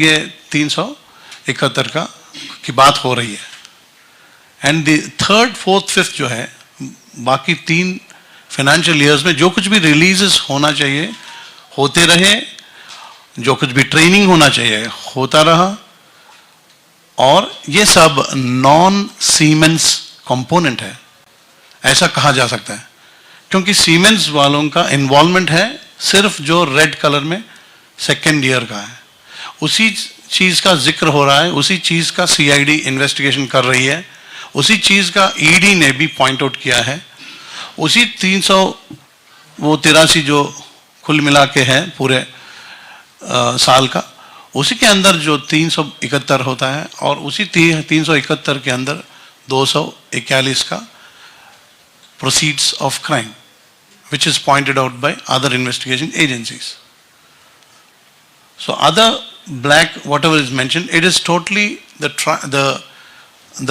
ये 371 का की बात हो रही है। And the third, fourth, fifth जो है, बाकी 3 फाइनेंशियल ईयर्स में जो कुछ भी रिलीजेस होना चाहिए होते रहे, जो कुछ भी ट्रेनिंग होना चाहिए होता रहा, और ये सब नॉन सीमेंस कंपोनेंट है, ऐसा कहा जा सकता है। क्योंकि सीमेंस वालों का इन्वॉल्वमेंट है सिर्फ जो रेड कलर में सेकेंड ईयर का है, उसी चीज का जिक्र हो रहा है, उसी चीज का सीआईडी इन्वेस्टिगेशन कर रही है, उसी चीज का ईडी ने भी पॉइंट आउट किया है। उसी 383 जो कुल मिला के है पूरे साल का, उसी के अंदर जो 371 होता है, और उसी 371 के अंदर 241 का proceeds of crime, which is pointed out by other investigation agencies. So other black, whatever is mentioned, it is totally the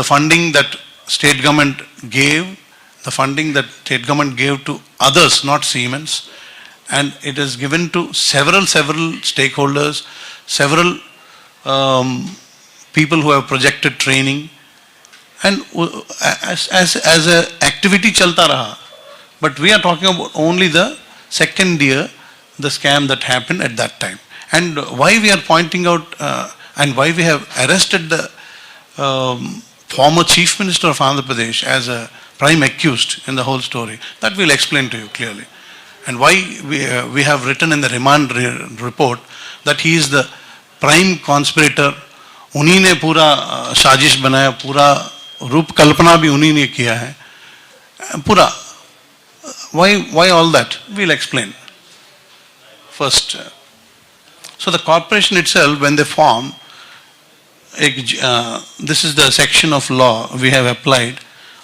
funding that state government gave, the funding that state government gave to others, not Siemens, and it is given to several stakeholders, several people who have projected training, and as a activity chalta raha. But we are talking about only the second year, the scam that happened at that time. And why we are pointing out and why we have arrested the former Chief Minister of Andhra Pradesh as a prime accused in the whole story, that we'll explain to you clearly. And why we have written in the remand report that he is the prime conspirator, उन्हीं ने पूरा साजिश बनाया, पूरा रूप कल्पना भी उन्हीं ने किया है पूरा. Why all that? We'll explain. First, so the corporation itself, when they form, this is the section of law we have applied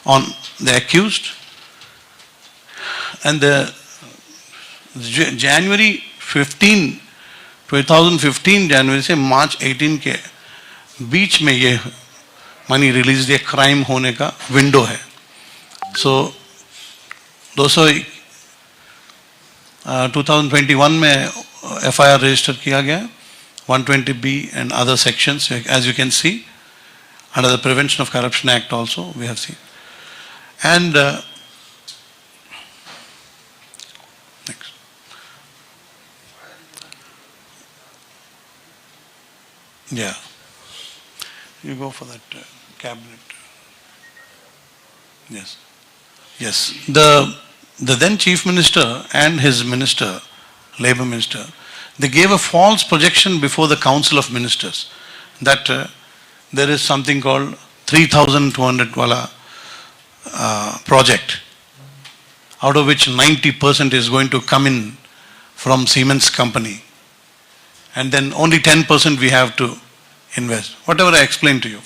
on the accused, and the January 15, 2015 जनवरी से मार्च 18 के बीच में ये मनी रिलीज, ये क्राइम होने का window है. सो 2021 में FIR register किया गया, 120B and other sections, as you can see, under the Prevention of Corruption Act also we have seen. And next. Yeah. You go for that cabinet. Yes. Yes. The then Chief Minister and his minister, Labour Minister, they gave a false projection before the Council of Ministers that there is something called 3,200 wala project, out of which 90% is going to come in from Siemens company, and then only 10% we have to invest. Whatever I explained to you.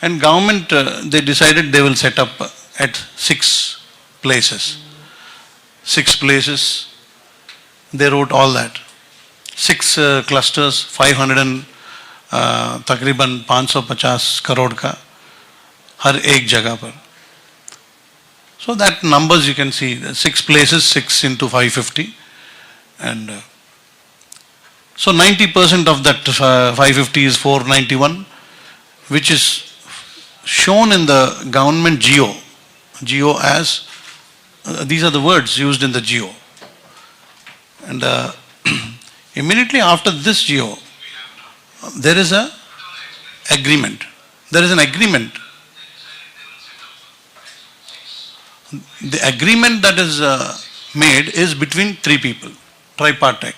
And government, they decided they will set up at 6 places. 6 places, they wrote all that. 6 clusters, 500 and तकरीबन 550 करोड़ का हर एक जगह पर. So that numbers you can see, 6 places, 6 into 550, and so 90% of that 550 is 491, which is shown in the government geo as these are the words used in the geo. And immediately after this geo, there is an agreement. There is an agreement. The agreement that is made is between 3 people, tripartite.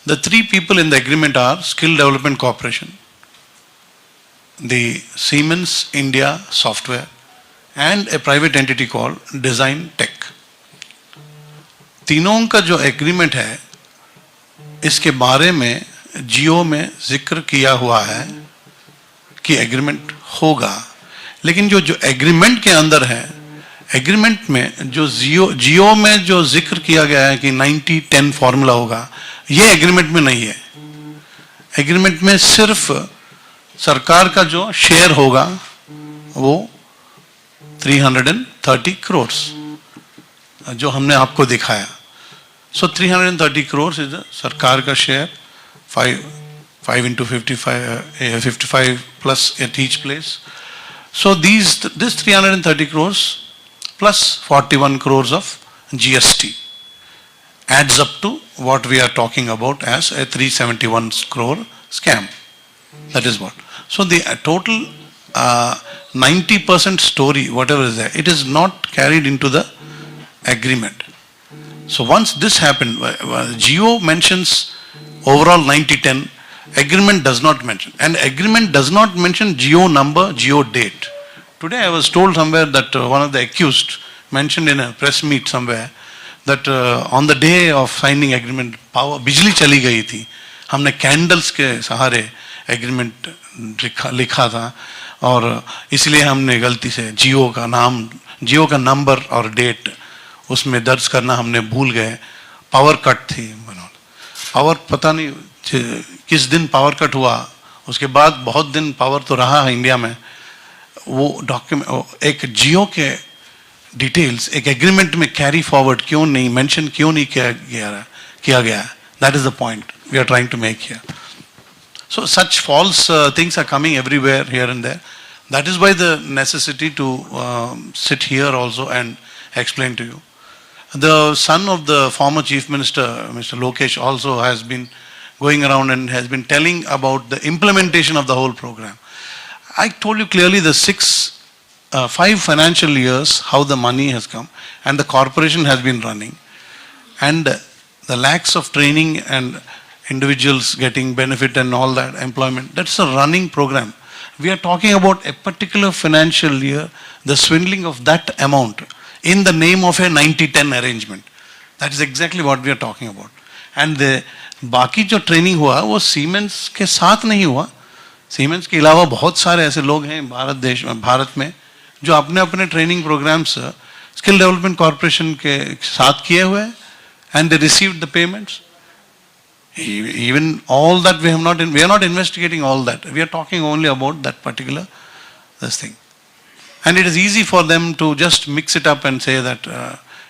The 3 people in the agreement are Skill Development Corporation, the Siemens India Software, and a private entity called Design Tech. तीनों का जो agreement है, इसके बारे में जियो में जिक्र किया हुआ है कि एग्रीमेंट होगा, लेकिन जो एग्रीमेंट के अंदर है, एग्रीमेंट में जो जियो में जो जिक्र किया गया है कि 90-10 फॉर्मूला होगा, ये एग्रीमेंट में नहीं है. एग्रीमेंट में सिर्फ सरकार का जो शेयर होगा वो 330 crores. जो हमने आपको दिखाया. So 330 crores is the सरकार का share, 5 into 55 plus at each place. So this 330 crores plus 41 crores of GST adds up to what we are talking about as a 371 crore scam. That is what. So the total 90% story, whatever is there, it is not carried into the agreement. So once this happened, Geo mentions overall 90-10, agreement does not mention. And agreement does not mention Geo number, Geo date. Today I was told somewhere that one of the accused mentioned in a press meet somewhere that on the day of signing agreement, power, बिजली चली गई थी. हमने candles के सहारे agreement लिखा था और इसलिए हमने गलती से जियो का नाम, जियो का नंबर और डेट उसमें दर्ज करना हमने भूल गए. पावर कट थी. पावर पता नहीं किस दिन पावर कट हुआ, उसके बाद बहुत दिन पावर तो रहा है इंडिया में. वो डॉक्यूमेंट एक जियो के डिटेल्स एक एग्रीमेंट में कैरी फॉरवर्ड क्यों नहीं, मेंशन क्यों नहीं किया गया. That is the point we are trying to make here. So such false things are coming everywhere, here and there. That is why the necessity to sit here also and explain to you. The son of the former Chief Minister, Mr. Lokesh, also has been going around and has been telling about the implementation of the whole program. I told you clearly the 5 financial years, how the money has come and the corporation has been running, and the lakhs of training and individuals getting benefit and all that, employment, that's a running program. We are talking about a particular financial year, the swindling of that amount in the name of a 90-10 arrangement. That is exactly what we are talking about. And the बाकी जो training हुआ वो siemens के साथ नहीं हुआ. Siemens के अलावा बहुत सारे ऐसे लोग हैं भारत में जो अपने अपने training programmes skill development corporation के साथ किए हुए हैं, and they received the payments. Even all that we are not investigating all that. We are talking only about that particular this thing. And it is easy for them to just mix it up and say that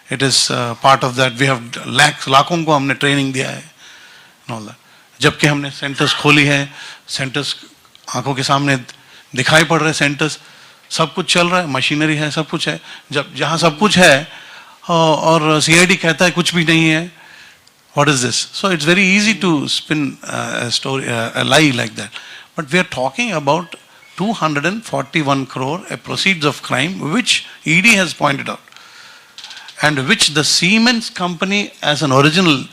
it is part of that. We have लाखों को हमने training दिया है and all that. जबकि हमने centres खोली है, centres आंखों के सामने दिखाई पड़ रहे सेंटर्स, सब कुछ चल रहा है, मशीनरी है, सब कुछ है. जब जहाँ सब कुछ है और CID कहता है कुछ भी नहीं है, what is this? So it's very easy to spin a story, a lie like that. But we are talking about 241 crore, a proceeds of crime, which ED has pointed out, and which the Siemens company as an original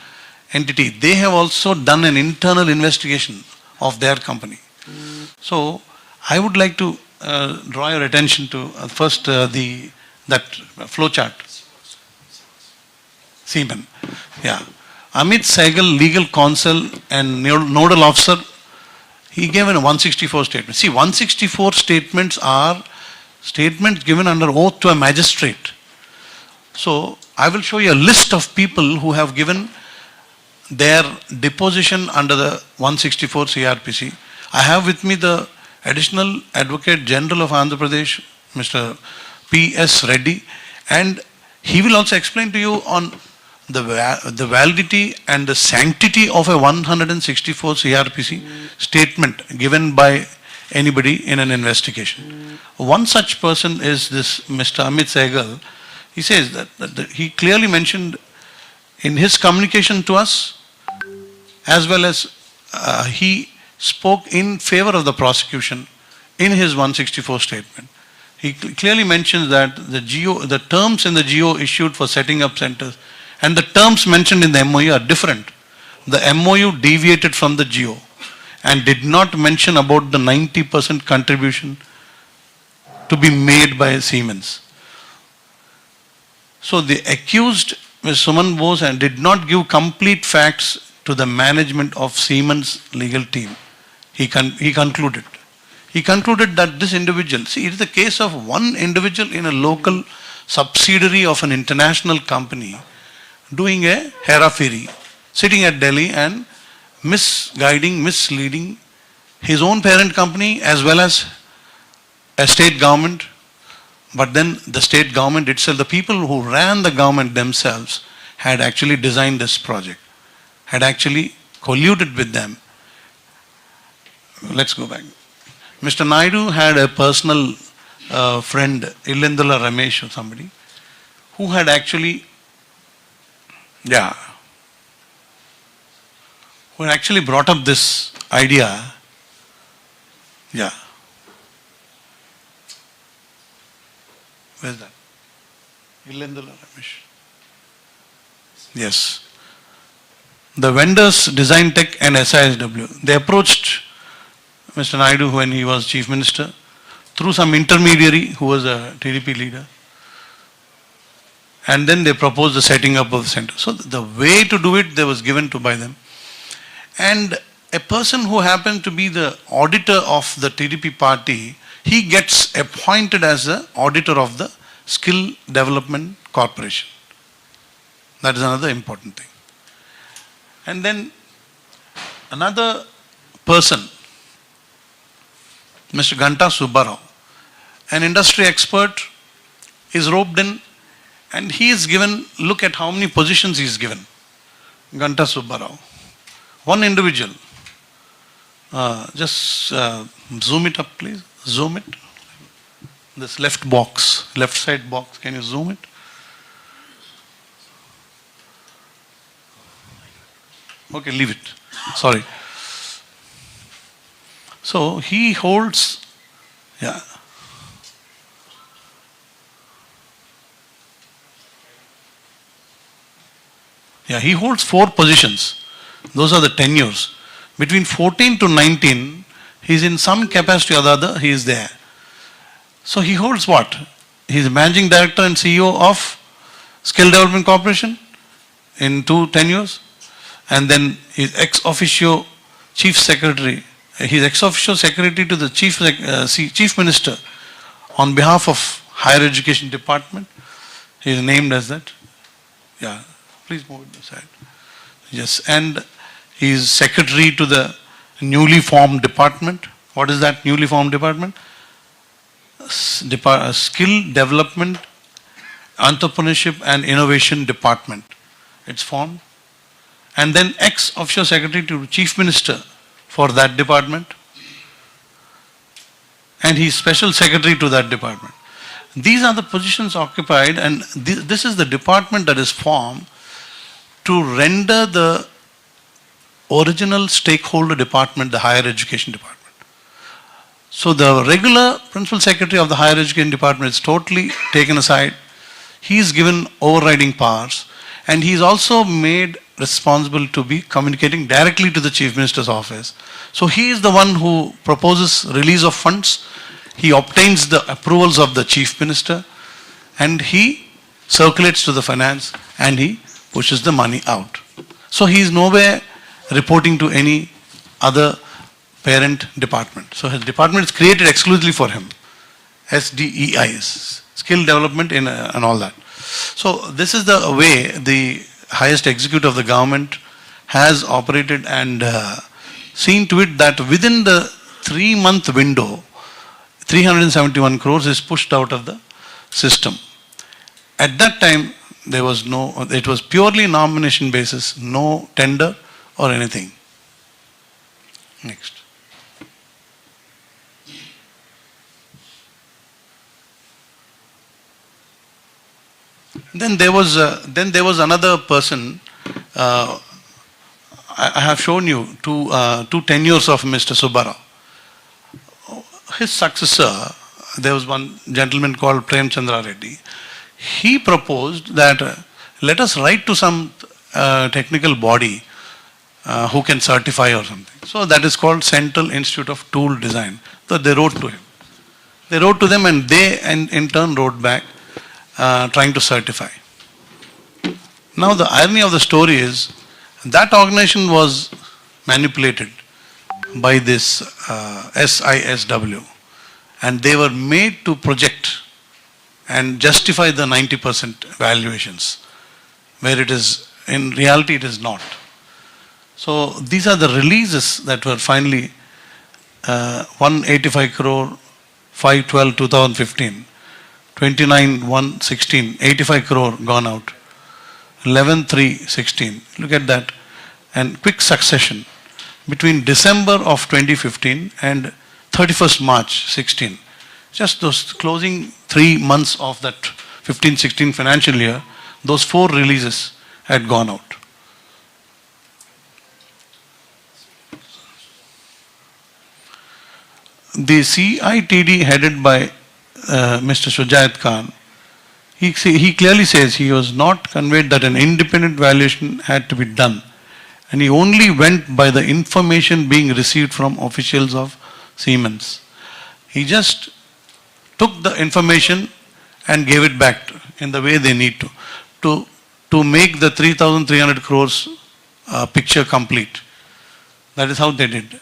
entity, they have also done an internal investigation of their company. So I would like to draw your attention to first that flow chart. Siemens, yeah. Amit Sehgal, legal counsel and nodal officer, he gave a 164 statement. See, 164 statements are statements given under oath to a magistrate. So I will show you a list of people who have given their deposition under the 164 CRPC. I have with me the Additional Advocate General of Andhra Pradesh, Mr. P.S. Reddy, and he will also explain to you on the validity and the sanctity of a 164 CRPC statement given by anybody in an investigation. One such person is this Mr. Amit Sehgal. He says that he clearly mentioned in his communication to us, as well as he spoke in favor of the prosecution in his 164 statement. He clearly mentions that the terms in the GO issued for setting up centers and the terms mentioned in the MOU are different. The MOU deviated from the GO and did not mention about the 90% contribution to be made by Siemens. So the accused, Ms. Suman Bose, and did not give complete facts to the management of Siemens legal team. He concluded. He concluded that this individual, see, it is the case of one individual in a local subsidiary of an international company doing a hera-pheri, sitting at Delhi and misleading his own parent company as well as a state government, But then the state government itself, the people who ran the government themselves had actually designed this project, had actually colluded with them. Let's go back. Mr. Naidu had a personal friend, Illendula Ramesh or somebody, who had actually, who had actually brought up this idea. Where's that? Illendula Ramesh. Yes. The vendors, Design Tech and SISW, they approached Mr. Naidu when he was Chief Minister through some intermediary who was a TDP leader. And then they proposed the setting up of the center. So the way to do it, they was given to by them. And a person who happened to be the auditor of the TDP party, he gets appointed as the auditor of the Skill Development Corporation. That is another important thing. And then another person, Mr. Ganta Subbarao, an industry expert, is roped in and he is given, look at how many positions he is given. Ganta Subbarao. One individual. Just zoom it up, please. Zoom it. This left box, left side box, can you zoom it? Okay, leave it. Sorry. So he holds, he holds 4 positions. Those are the tenures. Between 14 to 19, he is in some capacity or the other, he is there. So he holds what? He is Managing Director and CEO of Skill Development Corporation in 2 tenures. And then he is ex officio Chief Secretary. He is ex officio Secretary to the Chief Minister on behalf of Higher Education Department. He is named as that. Please move it aside. Yes, and he is Secretary to the newly formed department. What is that newly formed department? Skill Development, Entrepreneurship and Innovation Department. It's formed. And then ex-officio Secretary to Chief Minister for that department. And he's Special Secretary to that department. These are the positions occupied, and this is the department that is formed to render the original stakeholder department, the Higher Education Department. So the regular Principal Secretary of the Higher Education Department is totally taken aside. He is given overriding powers, and he is also made responsible to be communicating directly to the Chief Minister's office. So he is the one who proposes release of funds. He obtains the approvals of the Chief Minister, and he circulates to the finance, and he pushes the money out. So he is nowhere reporting to any other parent department. So his department is created exclusively for him. SDEI, skill development and all that. So this is the way the highest executive of the government has operated and seen to it that within the 3-month window, 371 crores is pushed out of the system. At that time, there was it was purely nomination basis, no tender or anything. Next. Then there was another person. I have shown you two tenures of Mr. Subbarao. His successor, there was one gentleman called Prem Chandra Reddy. He proposed that let us write to some technical body who can certify or something. So that is called Central Institute of Tool Design. So they wrote to him. They wrote to them, and they in turn wrote back trying to certify. Now the irony of the story is that organization was manipulated by this SISW, and they were made to project and justify the 90% valuations, where it is, in reality it is not. So these are the releases that were finally 185 crore, 5/12/2015. 29/1/16, 85 crore gone out. 11/3/16. Look at that. And quick succession between December of 2015 and 31st March 16. Just those closing 3 months of that 15-16 financial year, those 4 releases had gone out. The CITD headed by Mr. Shujait Khan, he clearly says he was not conveyed that an independent valuation had to be done, and he only went by the information being received from officials of Siemens. He just took the information and gave it back in the way they need to make the 3,300 crores picture complete. That is how they did.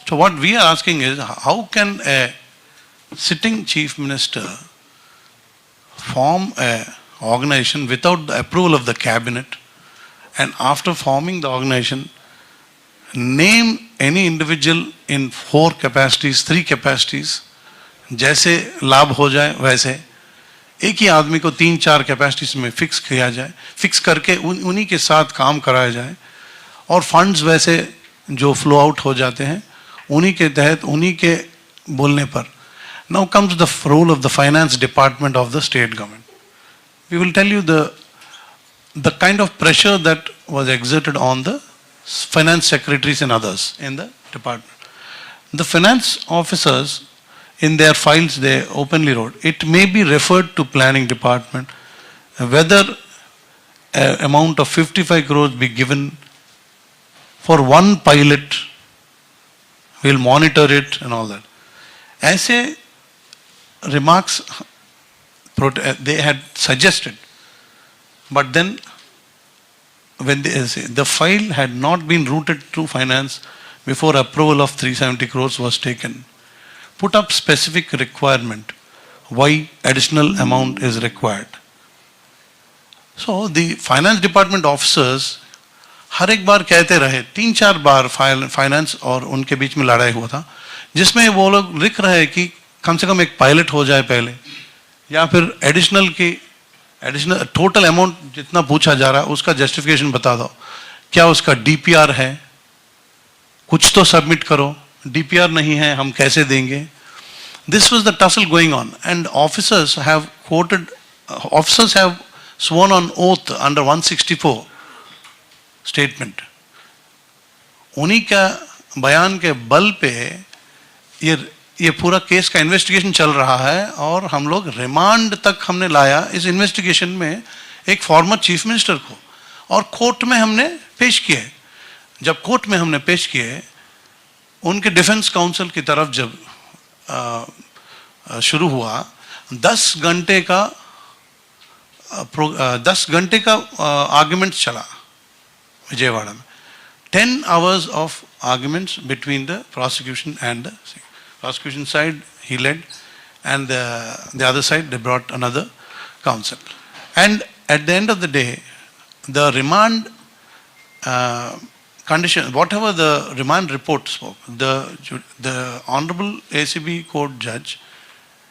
So what we are asking is, how can a sitting chief minister form an organization without the approval of the cabinet, and after forming the organization, name any individual in 4 capacities, 3 capacities, जैसे लाभ हो जाए वैसे एक ही आदमी को 3-4 capacities में fix किया जाए, फिक्स करके उन्हीं के साथ काम कराया जाए, और फंड्स वैसे जो फ्लो आउट हो जाते हैं उन्हीं के तहत, उन्हीं के बोलने पर. Now comes the role of the finance department of the state government. We will tell you the kind of pressure that was exerted on the finance secretaries and others in the department. The finance officers, in their files, they openly wrote, it may be referred to planning department whether an amount of 55 crores be given for one pilot, we'll monitor it and all that. ऐसे remarks they had suggested, but then when the file had not been routed to finance before approval of 370 crores was taken, put up specific requirement why additional amount is required. So the finance department officers हर एक बार कहते रहे, 3-4 बार finance और उनके बीच में लड़ाई हुआ था, जिसमें वो लोग लिख रहे कि कम से कम एक पायलट हो जाए पहले, या फिर एडिशनल टोटल अमाउंट जितना पूछा जा रहा है उसका जस्टिफिकेशन बता दो, क्या उसका डीपीआर है, कुछ तो सबमिट करो, डीपीआर नहीं है हम कैसे देंगे. This was the tussle going on, and officers have sworn on oath under 164 statement. उन्हीं का बयान के बल पे ये पूरा केस का इन्वेस्टिगेशन चल रहा है, और हम लोग रिमांड तक हमने लाया इस इन्वेस्टिगेशन में एक फॉर्मर चीफ मिनिस्टर को, और कोर्ट में हमने पेश किए. जब कोर्ट में हमने पेश किए, उनके डिफेंस काउंसिल की तरफ जब शुरू हुआ, 10 घंटे का आर्ग्यूमेंट चला विजयवाड़ा में. 10 hours of arguments between the prosecution and the prosecution side he led, and the other side they brought another counsel. And at the end of the day, the remand condition, whatever the remand report spoke, the Honorable ACB Court judge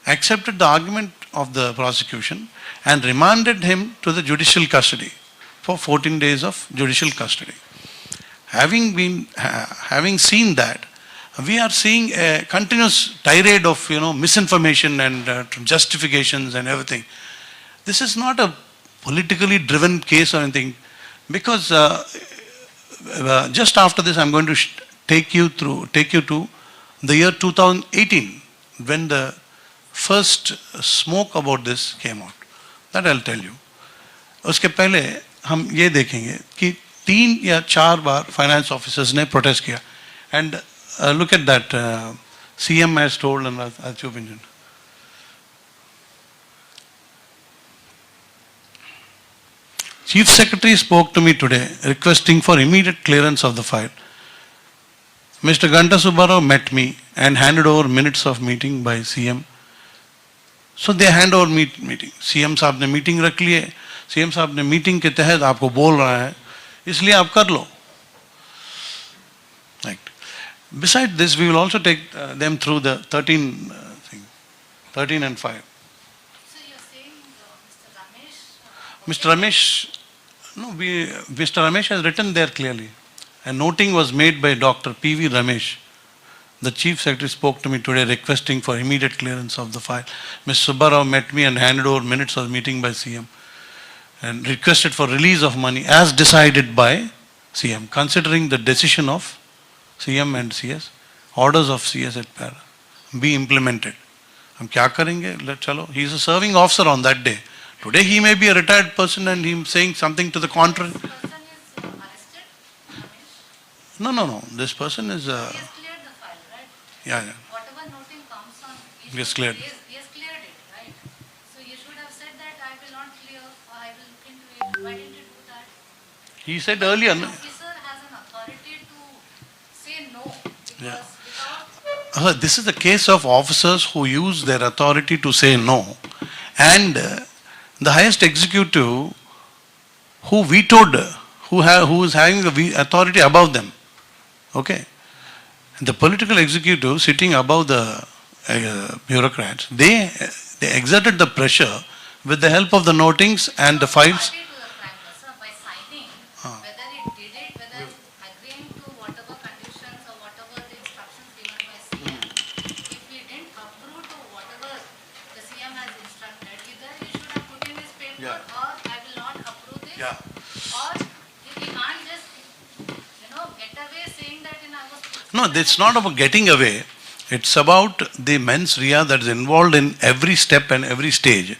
accepted the argument of the prosecution and remanded him to the judicial custody for 14 days of judicial custody. Having seen that, we are seeing a continuous tirade of misinformation and justifications and everything. This is not a politically driven case or anything, because just after this I'm going to take you to the year 2018, when the first smoke about this came out. That I'll tell you. उसके पहले हम ये देखेंगे कि 3 या 4 बार finance officers ने protest किया. And look at that, CM has told an opinion. Chief Secretary spoke to me today requesting for immediate clearance of the file. Mr. Ganta Subbarao met me and handed over minutes of meeting by CM. So they hand over meeting. CM साहब ने meeting रख लिए, CM साहब ने meeting के तहत आपको बोल रहा है, इसलिए आप कर लो. Besides this, we will also take them through the 13 thing, 13 and 5. So you're saying Mr. Ramesh, no, Mr. Ramesh has written there clearly. A noting was made by Dr. P.V. Ramesh. The Chief Secretary spoke to me today requesting for immediate clearance of the file. Mr. Subbarao met me and handed over minutes of the meeting by CM and requested for release of money as decided by CM, considering the decision of CM and CS, orders of CS et para, be implemented. हम क्या करेंगे? Let चलो. He is a serving officer on that day. Today he may be a retired person and he is saying something to the contrary. this person is arrested? Ramesh? No. This person is. He has cleared the file, right? Yeah. Whatever noting comes on, Yes, cleared. He has cleared it, right? So you should have said that I will not clear, or I will look into it. Why didn't you do that? He said earlier. The No? officer has an authority to say no because Yeah. without This is the case of officers who use their authority to say no, and the highest executive who vetoed, who is having the authority above them. Okay, the political executive sitting above the bureaucrats, they exerted the pressure with the help of the notings and the files. party to the crime, sir, by signing, whether it did it, whether agreeing to whatever conditions or whatever the instructions given by CM. If we didn't approve to whatever the CM has instructed, either you should have put in his paper Yeah. or I will not approve this. Yeah. Or if we can't just, get away saying that I was. No, it's not about getting away. It's about the mens rea that is involved in every step and every stage.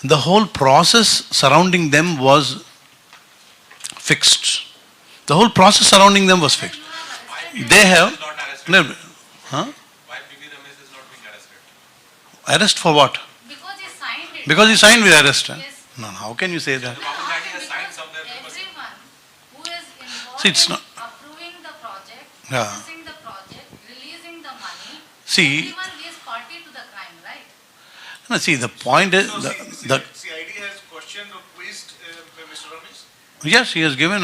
The whole process surrounding them was fixed. The whole process surrounding them was fixed. They have. No, huh? Why P.V. Ramesh is not being arrested? Arrest for what? Because he signed it. Because he signed with arrest. Huh? Yes. No, how can you say that? Babunaidu has signed somewhere because Everyone who is involved See, it's in not- approving the project, Yeah. processing the project, releasing the money, See- everyone is party to the crime, right? No, see, the point is, So the CID has questioned or quizzed Mr. Ramesh? yes, he has given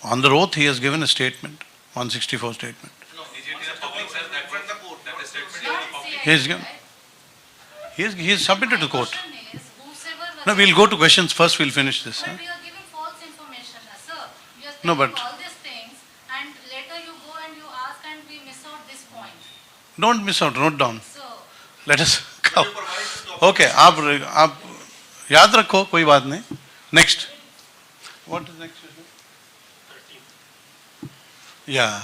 on the oath, he has given a statement, 164 statement. No. DJT in the public says that From the court. that the statement is Not in the public. CID, Yes, yeah. right? He has submitted to court. My question is, whosoever was- No, we'll go to questions first, we'll finish this. Huh? But you are giving false information, sir. You are No, saying but- all these things and later you go and you ask and we miss out this point. Don't miss out, note down. So, Let us But go. you provide the document. Okay, आप याद रखो, कोई बात नहीं. Next. What is next? Yeah.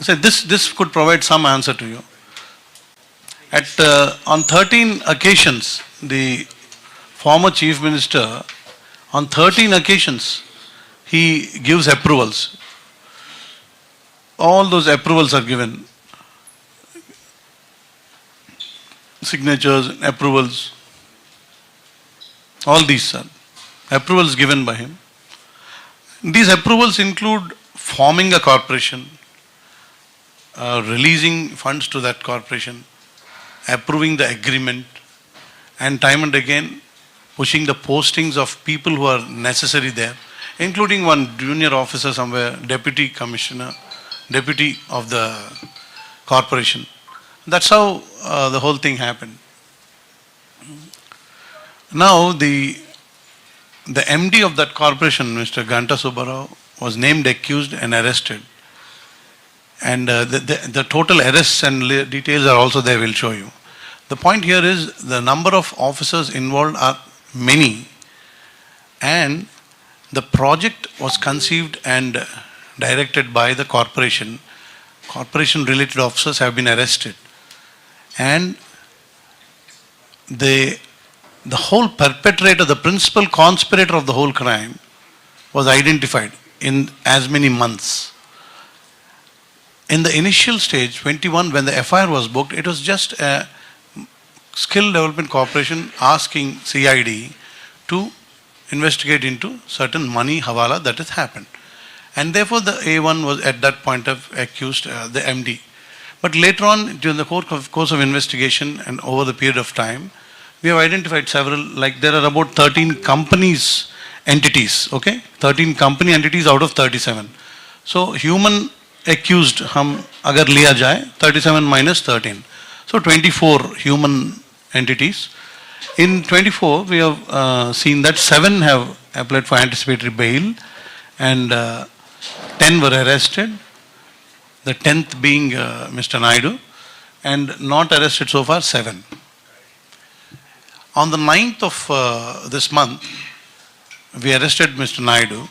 So this could provide some answer to you. On 13 occasions, the former chief minister, on 13 occasions, he gives approvals. All those approvals are given. Signatures, approvals. All these are approvals given by him. These approvals include forming a corporation, releasing funds to that corporation, approving the agreement, and time and again pushing the postings of people who are necessary there, including one junior officer somewhere, deputy commissioner, deputy of the corporation. That's how the whole thing happened. Now the MD of that corporation, Mr. Ganta Subbarao, was named, accused and arrested. And the total arrests and details are also there, we'll show you. The point here is the number of officers involved are many, and the project was conceived and directed by the corporation. Corporation related officers have been arrested. And the whole perpetrator, the principal conspirator of the whole crime was identified in as many months. In the initial stage, 21, when the FIR was booked, it was just a skill development corporation asking CID to investigate into certain money hawala that has happened. And therefore the A1 was at that point of accused the MD. But later on, during the course of investigation and over the period of time, we have identified several, like there are about 13 entities, okay? 13 company entities out of 37. So human accused हम अगर लिया जाए 37 minus 13. So 24 human entities. In 24 we have seen that 7 have applied for anticipatory bail and 10 were arrested. The 10th being Mr. Naidu, and not arrested so far 7. On the 9th of this month, we arrested Mr. Naidu.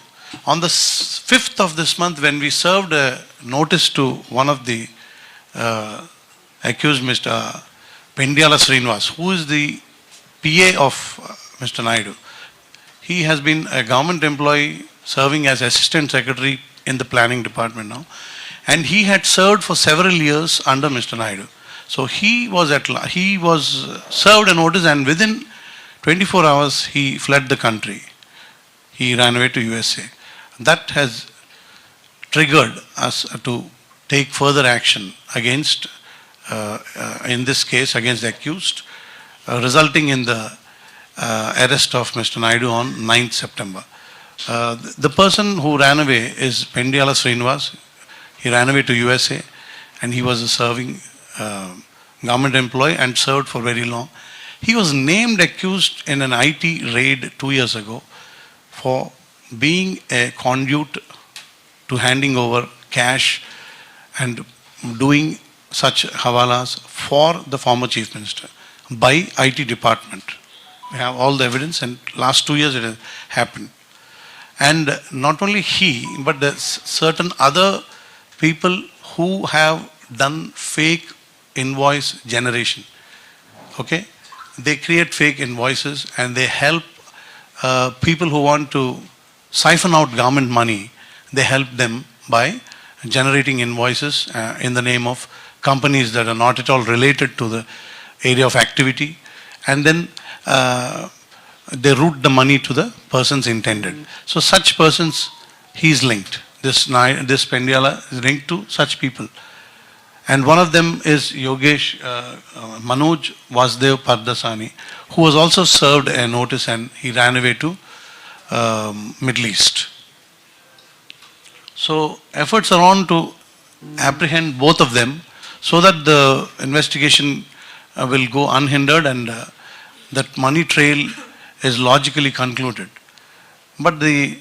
On the 5th of this month, when we served a notice to one of the accused, Mr. Pendiala Srinivas, who is the PA of Mr. Naidu. He has been a government employee serving as Assistant Secretary in the Planning Department now. And he had served for several years under Mr. Naidu. So he was served a notice, and within 24 hours he fled the country. He ran away to USA. That has triggered us to take further action against, in this case, against the accused, resulting in the arrest of Mr. Naidu on 9th September. The person who ran away is Pendiala Srinivas. He ran away to USA, and he was a serving government employee and served for very long. He was named accused in an IT raid 2 years ago for being a conduit to handing over cash and doing such havalas for the former chief minister by IT department. We have all the evidence, and last 2 years it has happened. And not only he, but the certain other people who have done fake invoice generation. Okay? They create fake invoices and they help people who want to siphon out government money. They help them by generating invoices in the name of companies that are not at all related to the area of activity. And then they route the money to the persons intended. So such persons, he is linked. This Pendiala is linked to such people. And one of them is Yogesh Manoj Vasdev Pardasani, who was also served a notice and he ran away to Middle East. So efforts are on to apprehend both of them so that the investigation will go unhindered and that money trail is logically concluded. But the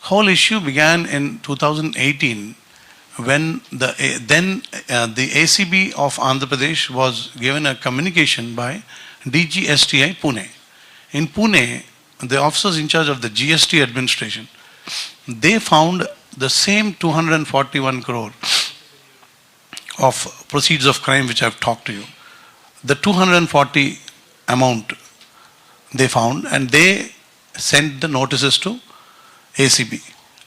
whole issue began in 2018 when the ACB of Andhra Pradesh was given a communication by DGSTI Pune. In Pune, the officers in charge of the GST administration, they found the same 241 crore of proceeds of crime which I have talked to you. The 240 amount they found, and they sent the notices to ACB.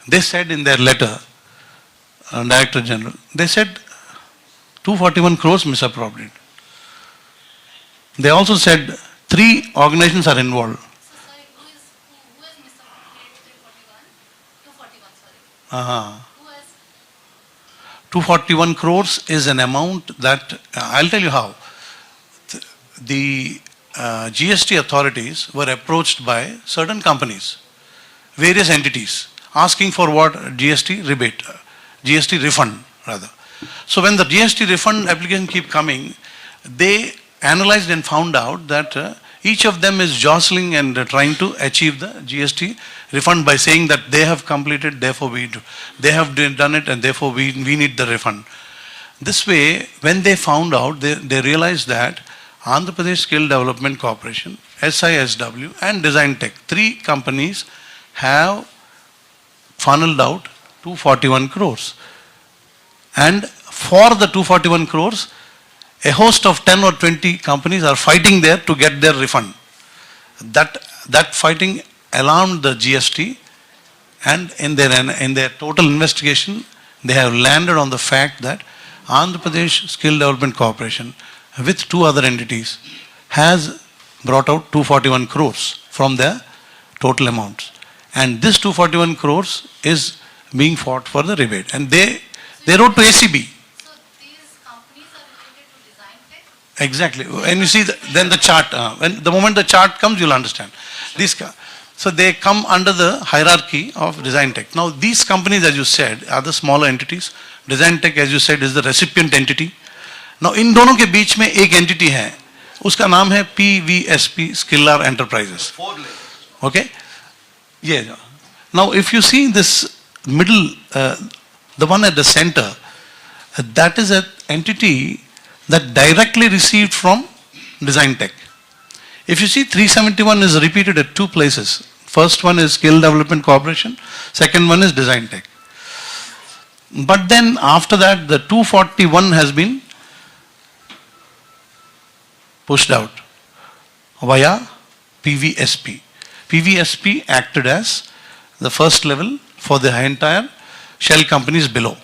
They said in their letter, Director General, they said 241 crores misappropriated. They also said 3 organizations are involved. So sorry, who is misappropriated 241? 241, sorry. Who has? 241 crores is an amount that, I'll tell you how. The GST authorities were approached by certain companies, various entities, asking for what? GST rebate, GST refund rather. So when the GST refund application keep coming, they analyzed and found out that each of them is jostling and trying to achieve the GST refund by saying that they have completed, therefore they have done it, and therefore we need the refund. This way, when they found out, they realized that Andhra Pradesh Skill Development Corporation, SISW and Design Tech, 3 companies have funneled out 241 crores. And for the 241 crores, a host of 10 or 20 companies are fighting there to get their refund. That fighting alarmed the GST, and in their total investigation, they have landed on the fact that Andhra Pradesh Skill Development Corporation with 2 other entities has brought out 241 crores from their total amounts. And this 241 crores is being fought for the rebate. And they wrote to ACB. So these companies are related to Design Tech? Exactly. When you see then the chart, when the moment the chart comes, you'll understand. So they come under the hierarchy of Design Tech. Now these companies, as you said, are the smaller entities Design Tech, as you said, is the recipient entity. Now, इन दोनों के बीच में एक entity है, उसका नाम है PVSP Skillar Enterprises. 4 lakhs. Okay? Yeah. Now, if you see this middle, the one at the center, that is an entity that directly received from Design Tech. If you see, 371 is repeated at 2 places. First one is Skill Development Corporation, second one is Design Tech. But then after that, the 241 has been pushed out via PVSP. PVSP acted as the first level for the entire shell companies below.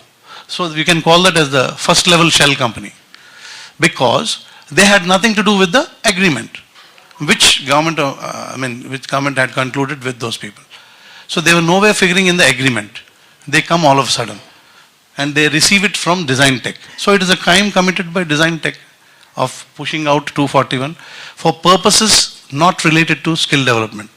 So we can call that as the first level shell company, because they had nothing to do with the agreement which government, which government had concluded with those people. So they were nowhere figuring in the agreement. They come all of a sudden and they receive it from Design Tech. So it is a crime committed by Design Tech of pushing out 241 for purposes not related to skill development.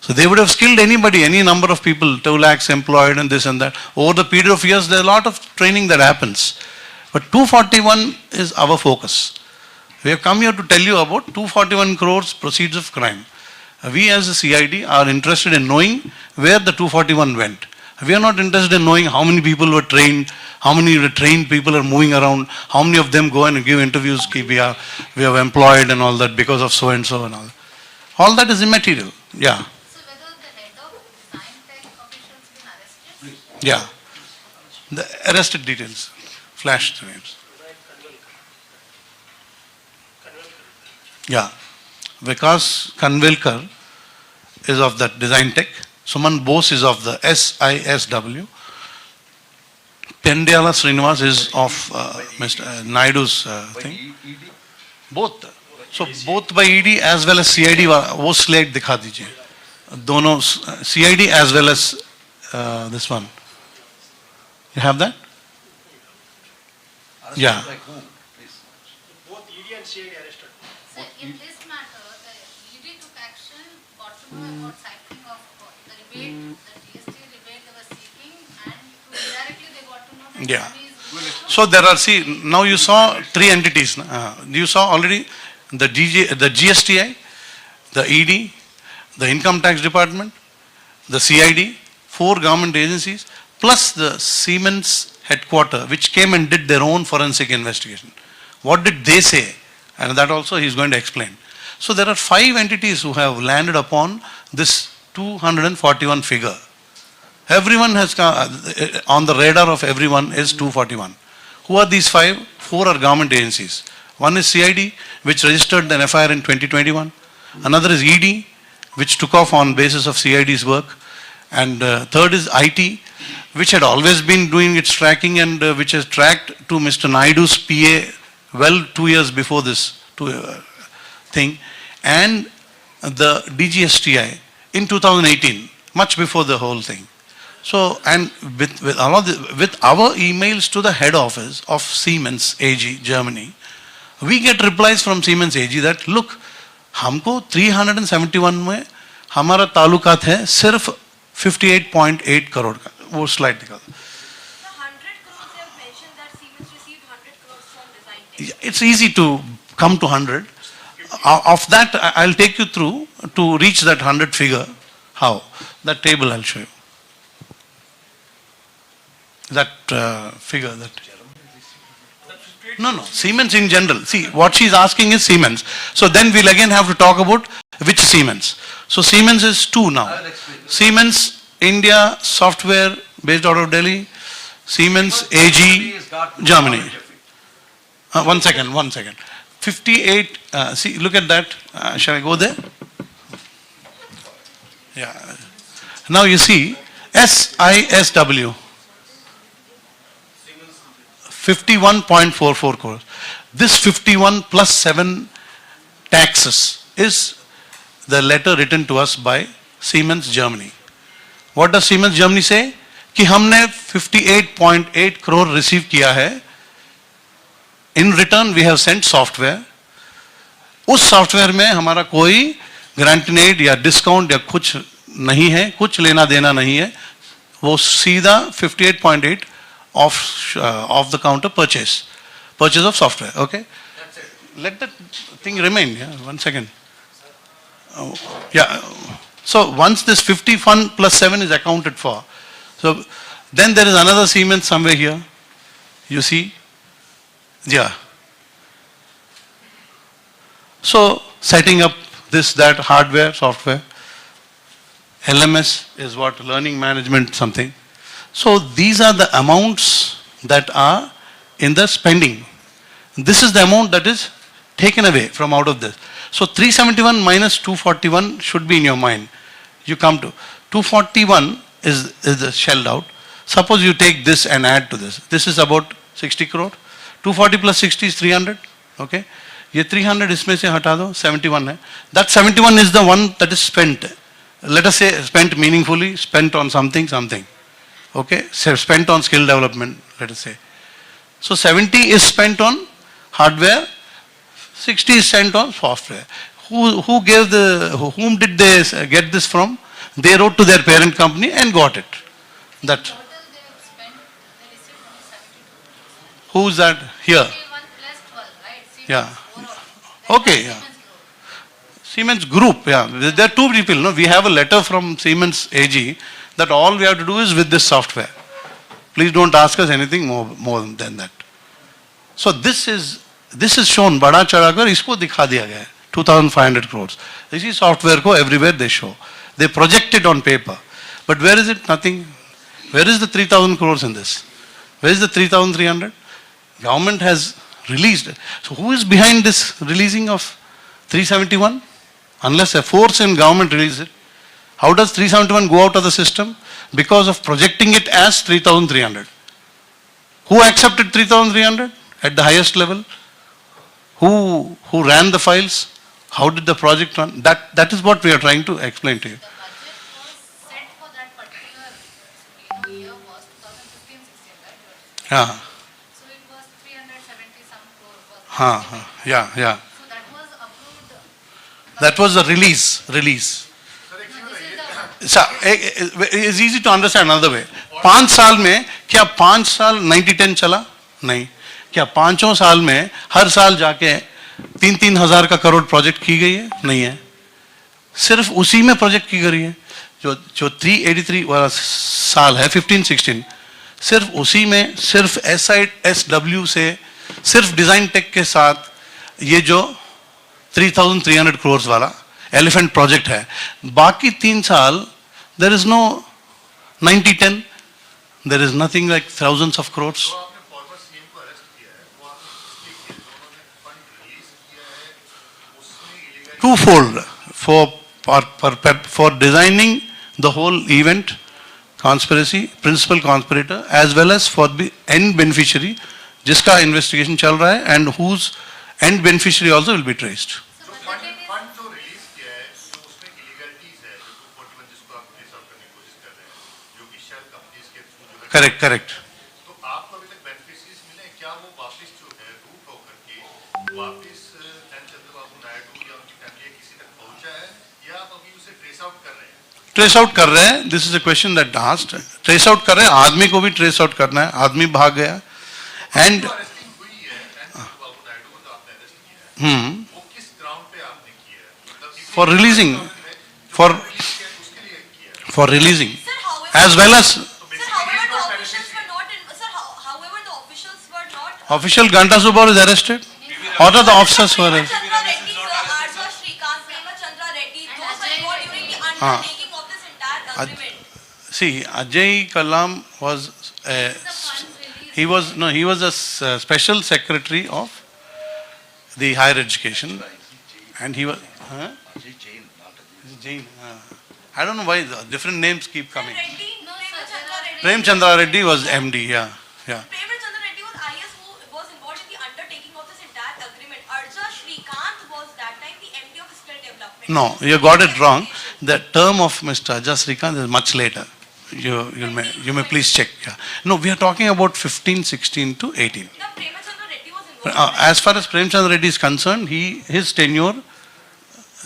So they would have skilled anybody, any number of people, 2 lakhs employed and this and that. Over the period of years, there's a lot of training that happens. But 241 is our focus. We have come here to tell you about 241 crores proceeds of crime. We as a CID are interested in knowing where the 241 went. We are not interested in knowing how many people were trained, how many trained people are moving around, how many of them go and give interviews, we have employed and all that because of so and so and all. All that is immaterial. Yeah. So whether the head of Design Tech officials been arrested? Yeah. The arrested details. Flash the names. Yeah. Vikas Kanvelkar is of that Design Tech. Suman Bose is of the SISW. Pendyala Srinivas is of Mr. Naidu's thing. Both. So both by ED as well as CID, वो slide दिखा दीजिए. दोनों CID as well as this one. You have that? Yeah. Both ED and CID arrested. So in this matter, the ED took action, got to know about cycling of the rebate, the GST rebate they were seeking, and indirectly they got to know that Yeah. money is. So there are, see, now you saw 3 entities. You saw already the GSTI, the ED, the Income Tax Department, the CID, 4 government agencies, plus the Siemens headquarter, which came and did their own forensic investigation. What did they say? And that also he is going to explain. So there are 5 entities who have landed upon this 241 figure. Everyone has come, on the radar of everyone is 241. Who are these 5? 4 are government agencies. One is CID, which registered an FIR in 2021. Another is ED, which took off on basis of CID's work. And third is IT, which had always been doing its tracking and which has tracked to Mr. Naidu's PA well 2 years before this thing. And the DGSTI in 2018, much before the whole thing. So, and with our emails to the head office of Siemens AG, Germany, we get replies from Siemens AG that, look, हमको 371 में हमारा तालुकात है सिर्फ 58.8 करोड़ का. वो slide दिखा. The 100 crores they have mentioned that Siemens received 100 crores from Design Tech. It's easy to come to 100. Of that, I'll take you through to reach that 100 figure. How? That table I'll show you. That figure, that. No, Siemens in general. See, what she's asking is Siemens. So then we'll again have to talk about which Siemens. So Siemens is 2 now. Siemens India software based out of Delhi. Siemens AG Germany. One second. 58, see, look at that. Shall I go there? Yeah. Now you see, SISW. 51.44 crores. This 51 plus 7 taxes is the letter written to us by Siemens Germany. What does Siemens Germany say? कि हमने 58.8 crore receive किया है. In return we have sent software. उस software में हमारा कोई ग्रांटिनेड या discount या कुछ नहीं है, कुछ लेना देना नहीं है. वो सीधा 58.8 off the counter purchase of software. Okay. Let that thing remain. Yeah. 1 second. Yeah. So once this 50 fund plus 7 is accounted for, so then there is another Siemens somewhere here. You see? Yeah. So setting up this, that, hardware, software. LMS is what? Learning management something. So these are the amounts that are in the spending. This is the amount that is taken away from out of this. So 371 minus 241 should be in your mind. You come to 241 is the shelled out. Suppose you take this and add to this. This is about 60 crore. 240 plus 60 is 300. Okay. ये 300 इसमें से हटा दो, 71 है. That 71 is the one that is spent. Let us say spent meaningfully, spent on something. Okay, so spent on skill development, let us say. So 70 is spent on hardware, 60 is spent on software. Whom did they get this from? They wrote to their parent company and got it. That. Total they have spent, they received only 72. Who is that here? 51 plus 12, right? Siemens Yeah. overall. Okay, yeah. Siemens Group, yeah. There are two people, no? We have a letter from Siemens AG that all we have to do is with this software. Please don't ask us anything more than that. So this is shown, bada chadakar, isko dikha diya gaya hai, 2,500 crores. This is software ko everywhere they show. They project it on paper. But where is it? Nothing. Where is the 3,000 crores in this? Where is the 3,300? Government has released. So who is behind this releasing of 371? Unless a force in government releases it. How does 371 go out of the system? Because of projecting it as 3,300. Who accepted 3,300 at the highest level? Who ran the files? How did the project run? That is what we are trying to explain to you. The budget was set for that particular year was 2015-16, right? Yeah. So it was 370 some crore. Yeah. So that was approved. That was the release. It's easy to understand another way. 5 साल में क्या 5 साल 90-10 चला? नहीं. क्या 5 साल में हर साल जाके 3-3 हजार का करोड़ प्रोजेक्ट की गई है? नहीं है. सिर्फ उसी में प्रोजेक्ट की गई है. जो 383 वाला साल है 15-16, सिर्फ उसी में सिर्फ SW से सिर्फ डिजाइन टेक के साथ ये जो 3,300 crores वाला एलिफेंट प्रोजेक्ट है. बाकी 3 साल there is no 90-10, there is nothing like thousands of crores. तो आपने फॉर्मर सीएम को अरेस्ट किया है, वो आपने किसलिए किया? तो उन्होंने फंड रिलीज किया है, उसमें illegal For designing the whole event, conspiracy, principal conspirator, as well as for the end beneficiary, जिसका investigation चल रहा है, and whose end beneficiary also will be traced. So the second is fund जो release किया है, जो उसमें इलीगलिटीज है, जो 241 जिसको आप ट्रेस आउट करने की कोशिश कर रहे हैं, जो कि शेल कंपनीज के थ्रू जो है, Correct. तो आपको अभी तक बेनिफिशियरीज मिले हैं, क्या वो वापस जो है रूट होकर के वापस चंद्रबाबू नायडू या उनकी फैमिली किसी तक पहुंचा है, या आप अभी उसे ट्रेस आउट कर रहे हैं? ट्रेस आउट कर रहे हैं. This is a question that asked. Trace out कर रहे हैं. आदमी को भी ट्रेस आउट करना है. आदमी भाग गया एंड अरेस्टिंग हुई है, चंद्रबाबू नायडू को तो आपने अरेस्ट किया है, वो किस ग्राउंड पे आपने किया है? मतलब for releasing, for उसके लिए किया है. for releasing, Sir, however, as well as sir, however, the officials were not in, sir, however, the officials were not. official Ganta Subbar is arrested. What are the officers who are arrested? Chandra Reddy, sir, Shrikant, Chandra Reddy, those were involved during the undertaking of this entire agreement. See, Ajay Kalam was he was a special secretary of the higher education, and he was Jain. I don't know why the different names keep coming. Reddy, Chandra Reddy. Prem Chandra Reddy was MD. Yeah. Chandra Reddy was IS who was involved in the undertaking of this entire agreement. Arja Shrikant was that time the MD of skill development. No, you got it wrong. The term of Mr. Ajay Srikant is much later. You may please check. Yeah. No, we are talking about 15, 16 to 18. Now, Chandra Reddy was involved. As far as Prem Chandra Reddy is concerned, his tenure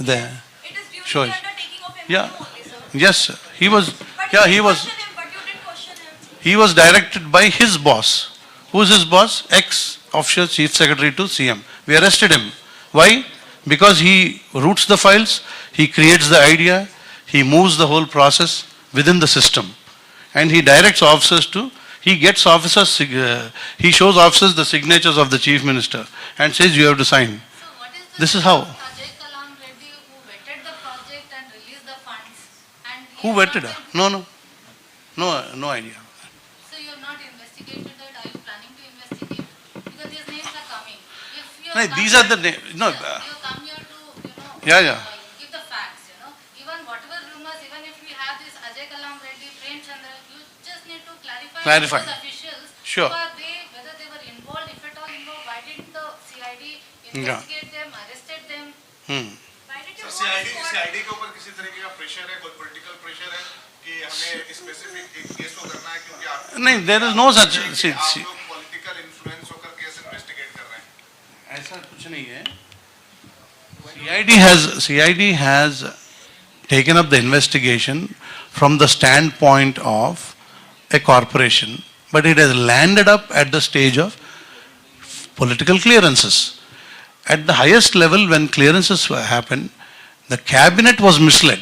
there. It is during Sure. the undertaking of MD Yeah. only, sir. Yes, sir. He was. But Yeah, you he didn't was. question him, but you didn't question him. He was directed by his boss. Who's his boss? Ex-official chief secretary to CM. We arrested him. Why? Because he routes the files, he creates the idea, he moves the whole process within the system. And he directs officers to, he gets officers, he shows officers the signatures of the chief minister and says you have to sign. So what is the This is how. Ajay Kalam Reddy who vetted the project and released the funds? And he Who has vetted not her? been- No idea. So you have not investigated that? Are you planning to investigate? Because these names are coming. If you No, have come these are here- the you you have come here to, Yeah. give the facts, Even whatever rumors, even if we have this Ajay Kalam Reddy, Prem Chandra, you just need to clarify with those officials. Sure. Who are they, whether they were involved, if at all involved, why didn't the CID investigate them, arrested them? Why did you sir want squad? CID के ऊपर किसी तरीके का pressure है, कोई political pressure है कि हमें स्पेसिफिक एक केस को करना है क्योंकि आप No, there is no such. कि आप लोग पॉलिटिकल इन्फ्लुएंस होकर केस इन्वेस्टिगेट कर रहे हैं. ऐसा कुछ नहीं है. CID has taken up the investigation from the standpoint of a corporation, but it has landed up at the stage of political clearances. At the highest level, when clearances happened, the cabinet was misled.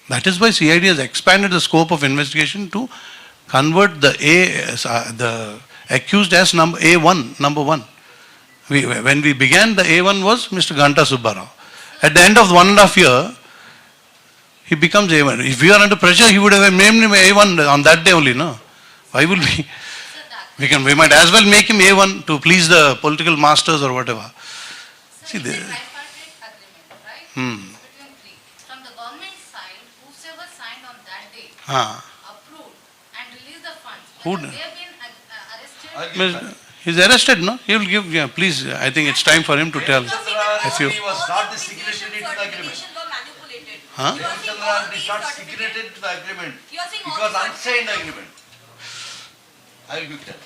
That is why CID has expanded the scope of investigation to convert the accused as number one. When we began, the A1 was Mr. Ganta Subbarao. At the end of 1.5 years, he becomes A1. If we are under pressure, he would have named him A1 on that day only, no? Why will we? We might as well make him A1 to please the political masters or whatever. So See, it's a the- tripartite agreement, right? Between three. From the government side, whosoever signed on that day, approved and released the funds, Who whether did? they have been arrested. He's arrested, no? He will give, please, I think it's time for him to tell. If you, He was not the signatory to the agreement. Certifications were manipulated. Huh? You are saying Chandra all did these not certificates- signatory to the agreement. You are saying It all was these unsigned agreement. I will tell.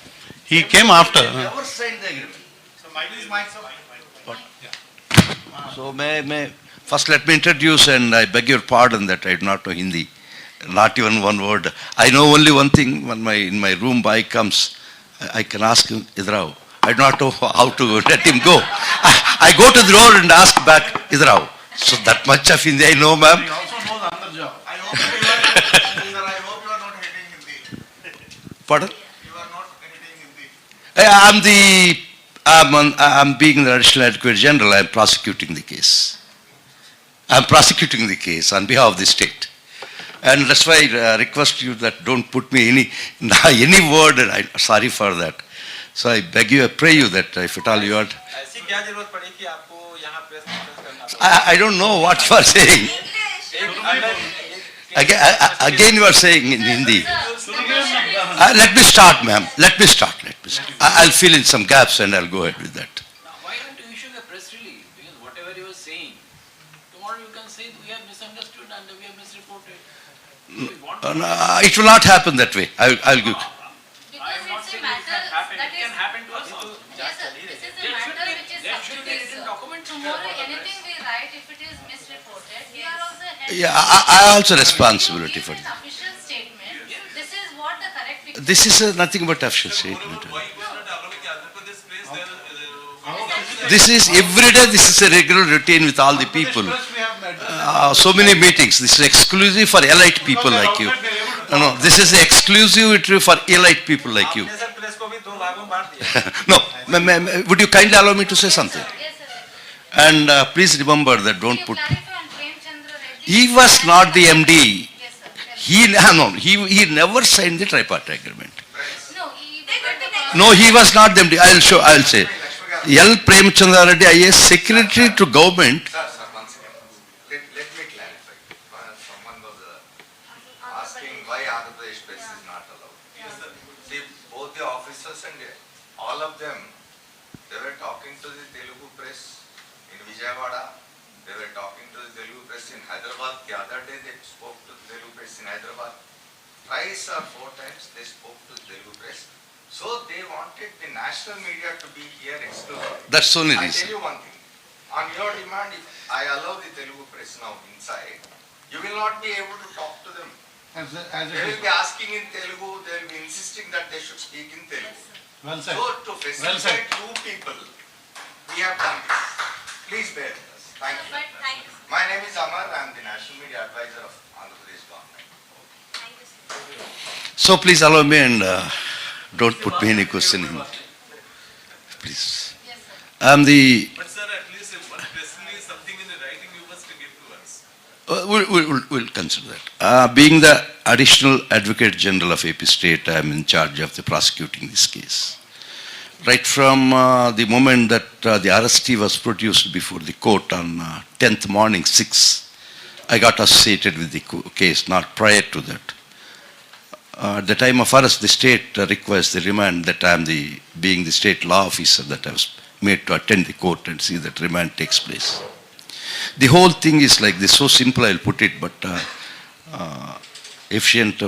he came after. Never signed the agreement. So mic is mic, sir. So may first let me introduce, and I beg your pardon that I do not know Hindi, not even one word. I know only one thing. When in my room boy comes, I can ask him, Idrao. I do not know how to let him go. I go to the door and ask back, Idrao. So that much of Hindi I know, ma'am. I hope you are not hating Hindi. Pardon? You are not hating Hindi. I'm being the additional advocate general. I'm prosecuting the case. I'm prosecuting the case on behalf of the state. And that's why I request you that don't put me any word, and I'm sorry for that. So I beg you, I pray you that if at all you are, ऐसी क्या जरूरत पड़ी कि आपको यहाँ press conference करना I don't know what you are saying. English. Again you are saying in Hindi. Let me start, ma'am. Let me start. I'll fill in some gaps and I'll go ahead with that. Now, why don't you issue the press release? Because whatever you are saying, tomorrow you can say we have misunderstood and we have misreported. We want to It will not happen that way. I'll give. Because I am not it's a saying it matter can happen. that It can is, happen to us also. yes sir, this is a There should matter be- which is there sub should be judice, written sir. documents Tomorrow for the anything we write, if it is misreported, we are also held. Yeah, I also responsibility You for give it. an official statement, this is what the correct picture. This is nothing but official statement. why you were not allowing the Andhra Pradesh place there? This is every day. This is a regular routine with all the people. So many meetings. This is exclusive for elite people like you. No, this is exclusive for elite people like you. Sir press को भी दो भागों में बांट दिया. No, would you kindly allow me to say something? Yes sir. And please remember that don't You put. clarify on Prem Chandra Reddy. He was not the MD. Yes sir. He never signed the tripartite agreement. No, he. They could be next. No, he was not the MD. I'll say. L. Prem Chandra Reddy, IAS, secretary to government. Sir, one second. Let me clarify. Someone was asking why Andhra Pradesh space is not allowed. See, both the officers and all of them, they were talking to the Telugu press in Vijayawada. They were talking to the Telugu press in Hyderabad. The other day they spoke to the Telugu press in Hyderabad. Thrice or 4 times they spoke to the Telugu press. So they wanted the national media to be here exclusively. That's the only I reason. tell you one thing. On your demand, if I allow the Telugu press now inside, you will not be able to talk to them. As They it will is. be asking in Telugu, they will be insisting that they should speak in Telugu. Well said. So to Well said. facilitate you people, we have done this. Please bear with us. Thank you. But thank you. My name is Amar. I am the National Media Advisor of Andhra Pradesh government. Thank you, sir. So please allow me and don't put me any question in. Please. Yes, sir. I am the, But sir, at least if one press release, something in the writing you must give to us. we'll consider that. Being the Additional Advocate General of AP State, I am in charge of the prosecuting this case. Right from the moment that the arrestee was produced before the court on 10th morning, 6, I got associated with the case, not prior to that. At the time of arrest, the state requires the remand that I am being the state law officer, that I was made to attend the court and see that remand takes place. The whole thing is like this, so simple I'll put it, but efficient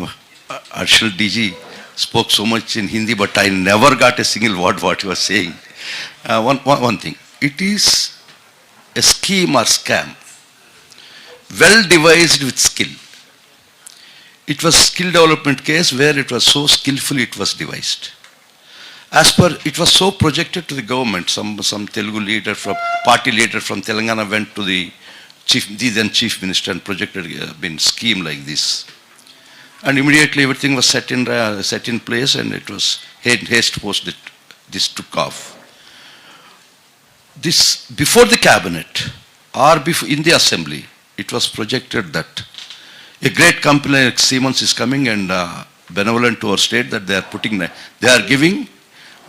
additional DG spoke so much in Hindi, but I never got a single word what he was saying. One thing, it is a scheme or scam, well devised with skill. It was skill development case where it was so skillfully it was devised. As per, it was so projected to the government, some Telugu leader from, party leader from Telangana went to the then chief minister and projected a scheme like this. And immediately everything was set in place and it was haste post that this took off. This, before the cabinet or before, in the assembly, it was projected that a great company like Siemens is coming and benevolent to our state that they are giving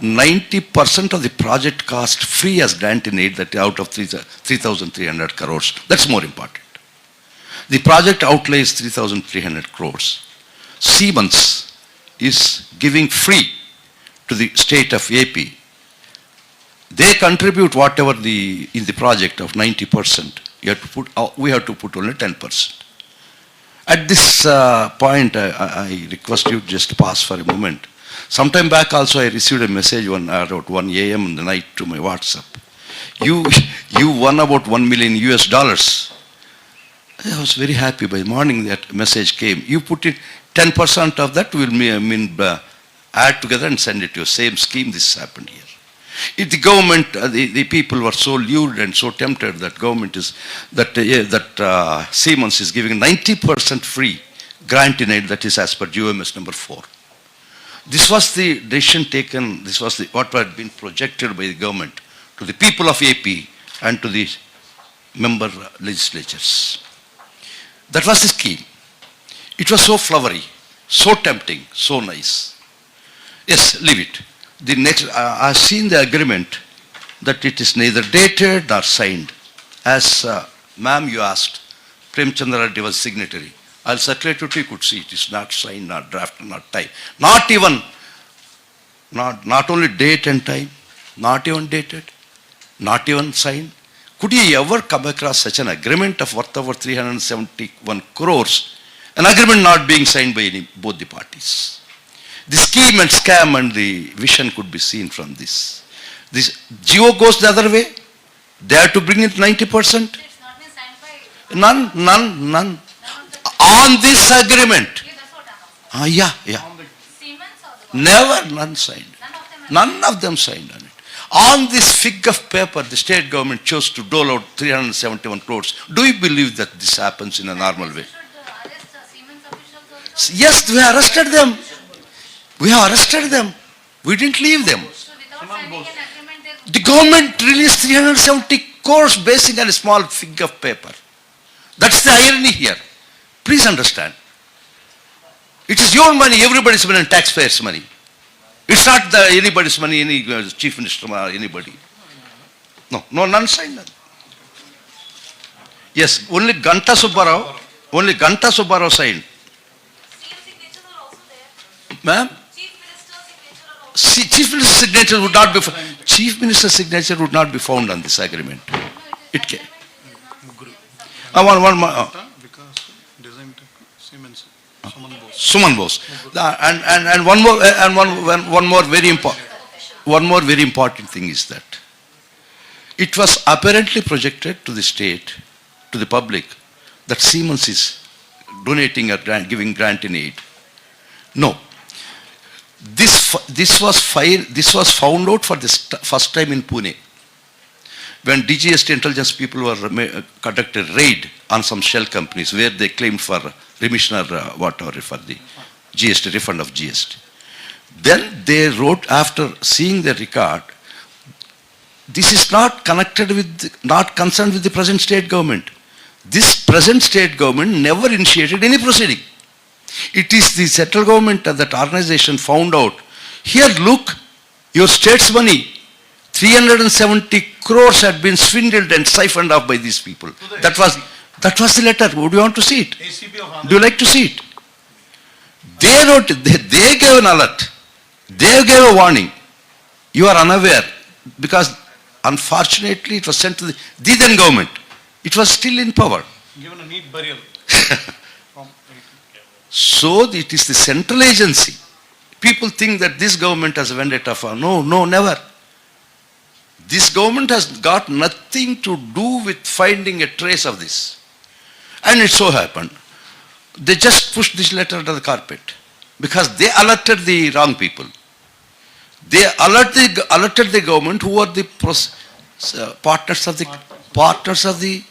90% of the project cost free as grant in aid, that out of 3,300 crores. That's more important. The project outlay is 3,300 crores. Siemens is giving free to the state of AP. They contribute whatever in the project of 90%. We have to put only 10%. At this point, I request you just pause for a moment. Sometime back also I received a message about 1 a.m. in the night to my WhatsApp. You won about $1 million. I was very happy. By morning that message came. You put it, 10% of that will add together and send it to you. Same scheme, this happened here. If the government, the people were so lured and so tempted that government is, that Siemens is giving 90% free grant in aid, that is as per UMS number 4. This was the decision taken, this was what had been projected by the government to the people of AP and to the member legislatures. That was the scheme. It was so flowery, so tempting, so nice. Yes, leave it. The next, I've seen the agreement that it is neither dated nor signed. As ma'am you asked, Prem Chandra Reddy was signatory. I'll circulate it, you could see it is not signed, not drafted, not typed. Not even, not only date and time, not even dated, not even signed. Could you ever come across such an agreement of worth over 371 crores, an agreement not being signed by both the parties? The scheme and scam and the vision could be seen from this. This GO goes the other way. They have to bring it 90%. It's not been signed by. None. On this agreement. Yeah, that's what I'm asking. Yeah. Siemens or the Never, none signed. None of them. None of them signed on it. On this fig of paper, the state government chose to dole out 371 crores. Do you believe that this happens in a normal way? Should arrest Siemens officials also? Yes, we arrested them. We didn't leave them. So without signing an agreement, they The government released 370 crores based on a small fig of paper. That's the irony here. Please understand. It is your money, everybody's money, and taxpayers' money. It's not anybody's money, any chief minister or anybody. No, none signed. Yes, only Ganta Subbarao signed. CM signatures are also there. Ma'am? Chief Minister's signature are also Chief Minister's signature would not be found on this agreement. It can. One more. Because design Siemens, Suman Bose. And one more very important thing is that it was apparently projected to the state, to the public, that Siemens is donating or giving grant in aid. No. This was found out for the first time in Pune, when DGST intelligence people were conducted raid on some shell companies where they claimed for remission or whatever for the GST, refund of GST. Then they wrote, after seeing the record, this is not connected with, not concerned with the present state government. This present state government never initiated any proceeding. It is the central government of that organization found out. Here, look, your state's money, 370 crores had been swindled and siphoned off by these people. That was the letter. Would you want to see it? Do you like to see it? They wrote, they gave an alert. They gave a warning. You are unaware, because unfortunately it was sent to the then government. It was still in power. Given a neat burial. So it is the central agency. People think that this government has a vendetta for. No, never. This government has got nothing to do with finding a trace of this. And it so happened, they just pushed this letter under the carpet because they alerted the wrong people. They alerted the government who were the partners of the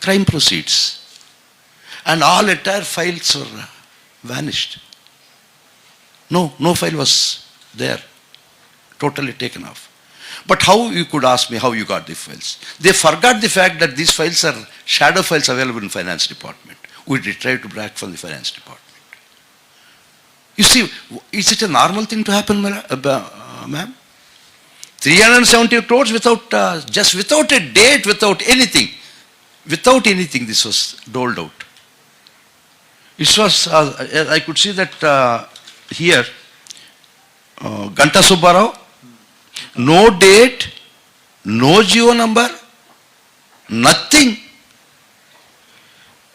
crime proceeds. And all entire files were vanished. No file was there. Totally taken off. But how, you could ask me, how you got the files? They forgot the fact that these files are shadow files available in finance department. We tried to brag from the finance department. You see, is it a normal thing to happen, ma'am? 370 crores without, just without a date, without anything. Without anything, this was doled out. It was, I could see that here, Ganta Subbarao, no date, no geo number, nothing.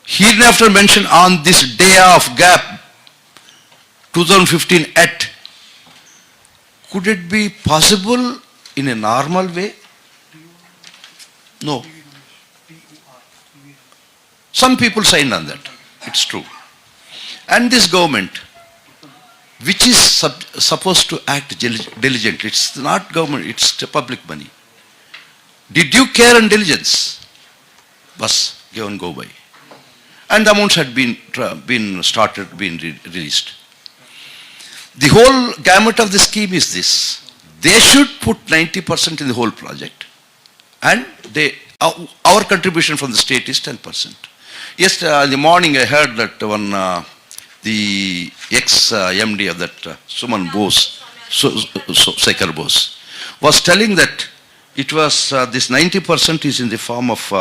Hereinafter mentioned on this day of gap, 2015 at. Could it be possible in a normal way? No. Some people signed on that. It's true. And this government, which is supposed to act diligently, it's not government, it's public money. Did you care and diligence? Was given go by. And the amounts had been released. The whole gamut of the scheme is this. They should put 90% in the whole project. And our contribution from the state is 10%. Yesterday, in the morning, I heard that the ex-MD of that Suman Bose, Sekhar Bose, was telling that it was this 90% is in the form of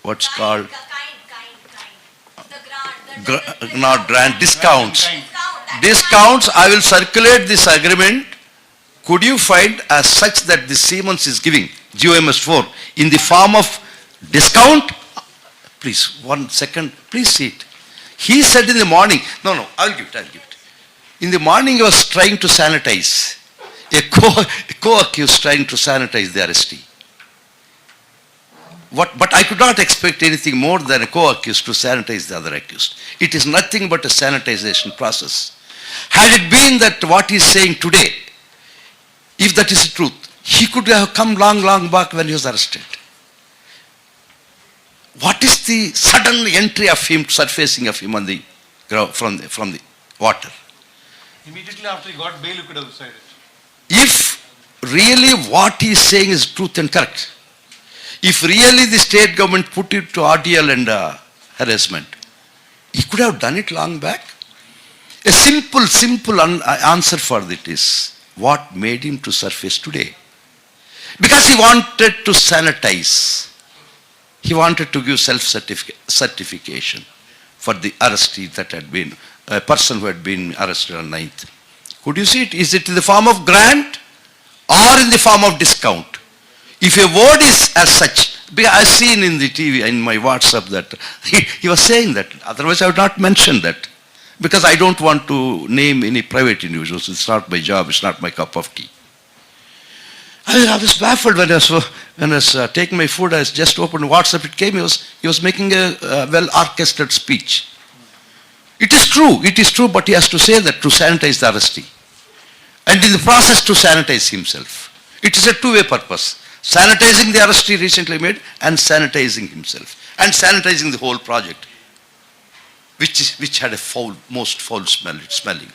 what's called grant discounts. Discounts. I will circulate this agreement. Could you find as such that the Siemens is giving GOMS 4 in the form of discount? Please, 1 second. Please see it. He said in the morning, no, I'll give it. In the morning he was trying to sanitize. A co-accused trying to sanitize the arrestee. But I could not expect anything more than a co-accused to sanitize the other accused. It is nothing but a sanitization process. Had it been that what he is saying today, if that is the truth, he could have come long back when he was arrested. What is the sudden entry of him, surfacing of him on the ground, from the water? Immediately after he got bail, you could have decided. If really what he is saying is truth and correct, if really the state government put it to RDL and harassment, he could have done it long back. A simple answer for it is what made him to surface today. Because he wanted to sanitize. He wanted to give self-certification for the arrestee that had been, a person who had been arrested on 9th. Could you see it? Is it in the form of grant or in the form of discount? If a word is as such, because I've seen in the TV, in my WhatsApp that he was saying that, otherwise I would not mention that. Because I don't want to name any private individuals. It's not my job, it's not my cup of tea. I was baffled when I was taking my food. I just opened WhatsApp. It came. He was making a well-orchestrated speech. It is true, but he has to say that to sanitize the arrestee. And in the process to sanitize himself. It is a two-way purpose. Sanitizing the arrestee recently made and sanitizing himself. And sanitizing the whole project. Which had a most foul smelling.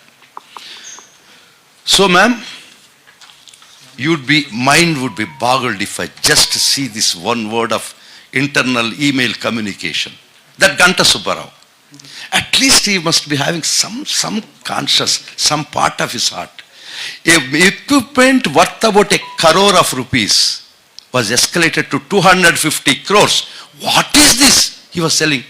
So ma'am, mind would be boggled if I just see this one word of internal email communication. That Ganta Subbarao. At least he must be having some conscious, some part of his heart. Equipment worth about 1 crore of rupees was escalated to 250 crores. What is this? He was selling.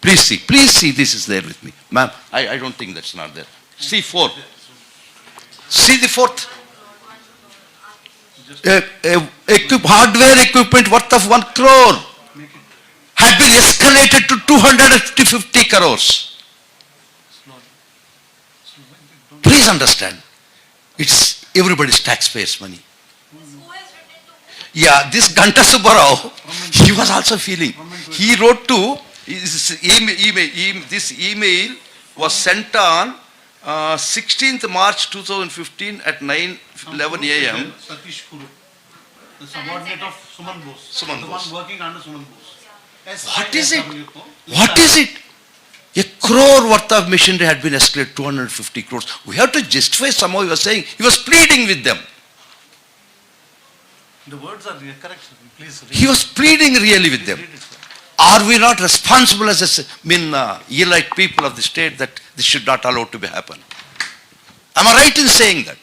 Please see, this is there with me. Ma'am, I don't think that's not there. See 4. See the 4th. Hardware equipment worth of 1 crore had been escalated to 250 crores. Please understand, it's everybody's taxpayers' money. Yeah, this Ganta Subbarao, he was also feeling. He wrote to, this email was sent on 16th March 2015 at 9:11 a.m. Satish Kurup, the subordinate of Suman Bose. Suman the Bose. one working under Suman Bose. What is it? What is it? 1 crore worth of machinery had been escalated, 250 crores. We have to justify somehow. He was saying, he was pleading with them. The words are correct, sir. Please read. He was pleading really with them. Are we not responsible as elite people of the state that this should not allow to be happen? Am I right in saying that?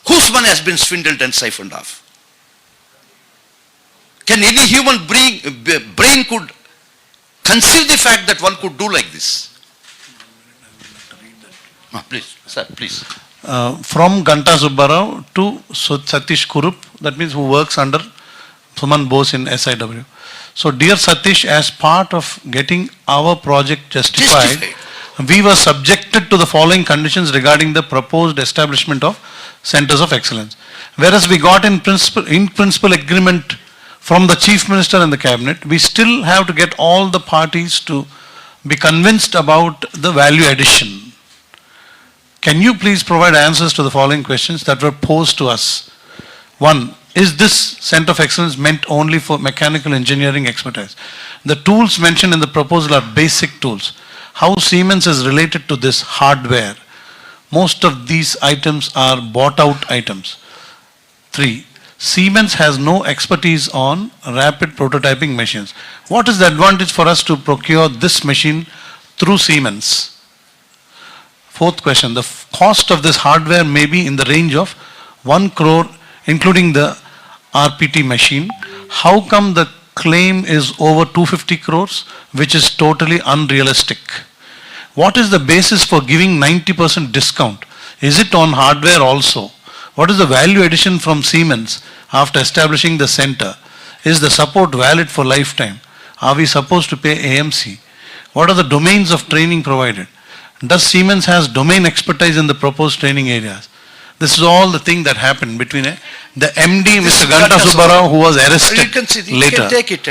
Whose money has been swindled and siphoned off? Can any human brain could conceive the fact that one could do like this? Please, sir, please. From Ganta Subbarao to Satish Kurup, that means who works under Suman Bose in SIW. So dear Satish, as part of getting our project justified, we were subjected to the following conditions regarding the proposed establishment of centers of excellence. Whereas we got in principle agreement from the Chief Minister and the Cabinet, we still have to get all the parties to be convinced about the value addition. Can you please provide answers to the following questions that were posed to us? 1. Is this center of excellence meant only for mechanical engineering expertise? The tools mentioned in the proposal are basic tools. How Siemens is related to this hardware? Most of these items are bought out items. 3. Siemens has no expertise on rapid prototyping machines. What is the advantage for us to procure this machine through Siemens? 4th question, the cost of this hardware may be in the range of 1 crore including the RPT machine. How come the claim is over 250 crores, which is totally unrealistic? What is the basis for giving 90% discount? Is it on hardware also? What is the value addition from Siemens after establishing the center? Is the support valid for lifetime? Are we supposed to pay AMC? What are the domains of training provided? Does Siemens has domain expertise in the proposed training areas? This is all the thing that happened between the MD, Mr. Ganta Subbarao, who was arrested You can see, you later. can take it.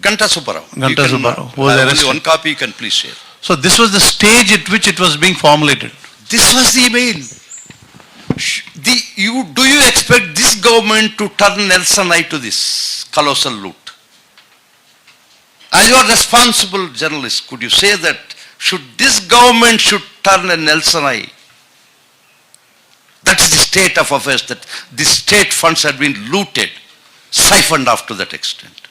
Ganta Subbarao. Ganta Subbarao, who was arrested. Only one copy you can please share. So this was the stage at which it was being formulated. This was the email. Do you expect this government to turn Nelson eye to this colossal loot? As you are responsible journalist, could you say that this government should turn a Nelson eye? That is the state of affairs, that the state funds have been looted, siphoned off to that extent.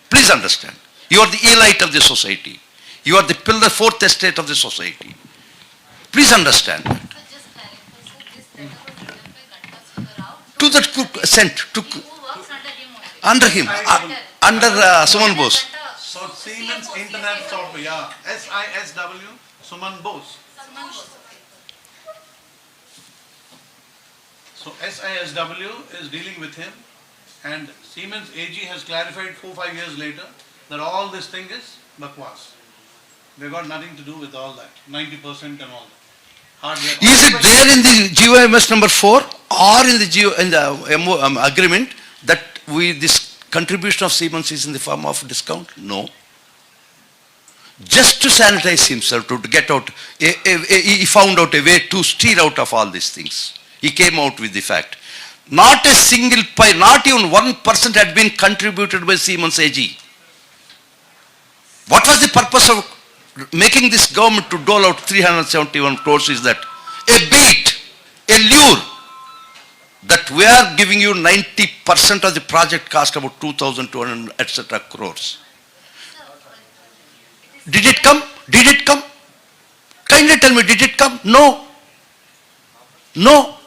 Please understand. You are the elite of the society. You are the pillar, fourth estate of the society. Please understand that. So just clarify, sir, this letter was written by Ganta Subbarao To that cook, sent to who works under him only. under Suman Bose. So Siemens Internet Software, yeah, SISW, Suman Bose. Suman Bose. So SISW is dealing with him, and Siemens AG has clarified 4-5 years later that all this thing is bakwas. They got nothing to do with all that, 90% and all that. Hardware. Is it there in the GOMS number 4 or in the agreement that this contribution of Siemens is in the form of discount? No. just to sanitize himself, to get out. He found out a way to steer out of all these things. He came out with the fact. Not a single pie, not even 1% had been contributed by Siemens AG. What was the purpose of making this government to dole out 371 crores is that a bait, a lure, that we are giving you 90% of the project cost, about 2,200 etc. crores. Did it come? Did it come? Kindly tell me, did it come? No. No.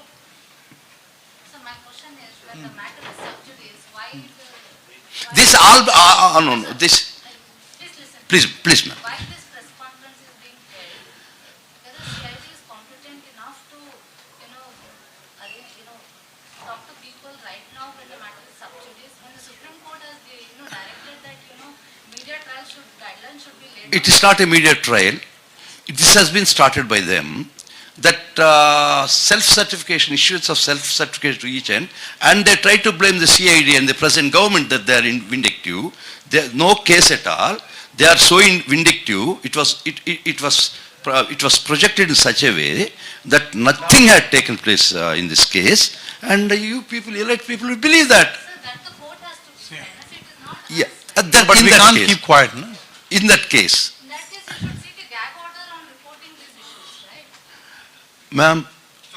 So my question is, when the matter is subjudice, why This all, no, this, please listen. please, ma'am. Why this press conference is being held? Whether CID is competent enough to, talk to people right now when the matter is subjudice? When the Supreme Court has, directed that, media trial guidelines should be laid. It is not a media trial. This has been started by them. That self-certification, issuance of self-certification to each end, and they try to blame the CID and the present government that they are in vindictive. There is no case at all. They are so vindictive. It was projected in such a way that nothing had taken place in this case, and you people, elect people, will believe that. So that the court has to benefit is not us. Yeah, But we can't keep quiet, no? In that case, In that case, you should seek a gag order on reporting these issues, right? ma'am,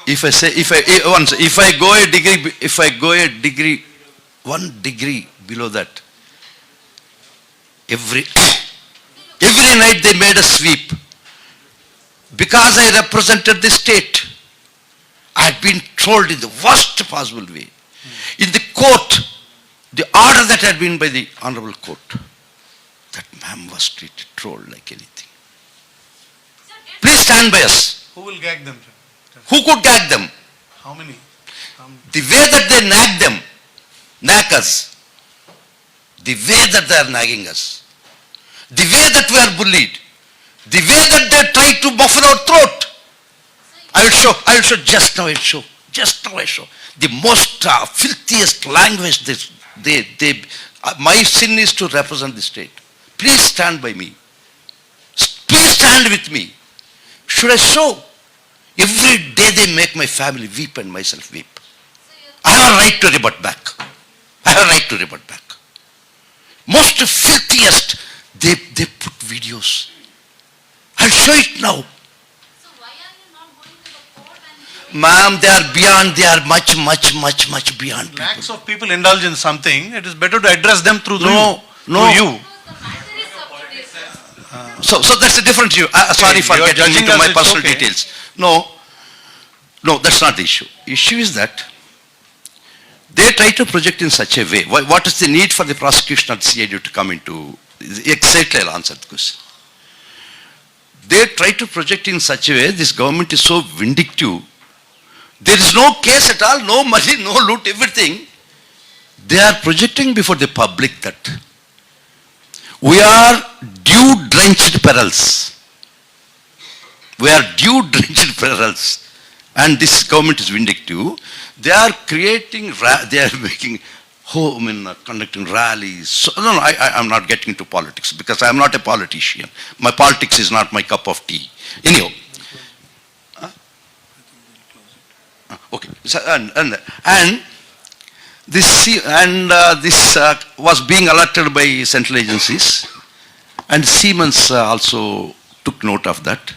if I go a degree, 1 degree below that, every night they made a sweep. Because I represented the state, I had been trolled in the worst possible way. In the court, the order that had been by the Honorable Court, that ma'am was treated, trolled like anything. Please stand by us. Who will gag them? Who could gag them? How many? The way that they nag us, the way that they are nagging us, the way that we are bullied, the way that they try to muffle our throat. I will show, just now I show. The most filthiest language, my sin is to represent the state. Please stand by me. Please stand with me. Should I show? Every day they make my family weep and myself weep. I have a right to rebut back. Most filthiest, they put videos. I'll show it now. So why are you not going to the court and... Ma'am, they are much beyond people. Lakhs of people indulge in something. It is better to address them through you. No. Because the matter is subjudice. So that's a different issue. Sorry for you are getting judging into us, my it's personal okay. details. No, that's not the issue. Issue is that they try to project in such a way. What is the need for the prosecution of the CID to come into? Exactly, I'll answer the question. They try to project in such a way, this government is so vindictive. There is no case at all, no money, no loot, everything. They are projecting before the public that we are dew-drenched perils. We are dew-drenched perils. And this government is vindictive. They are creating, they are making, conducting rallies. So, no, I'm not getting into politics because I'm not a politician. My politics is not my cup of tea. Anyhow. Okay. So, and this was being alerted by central agencies, and Siemens also took note of that,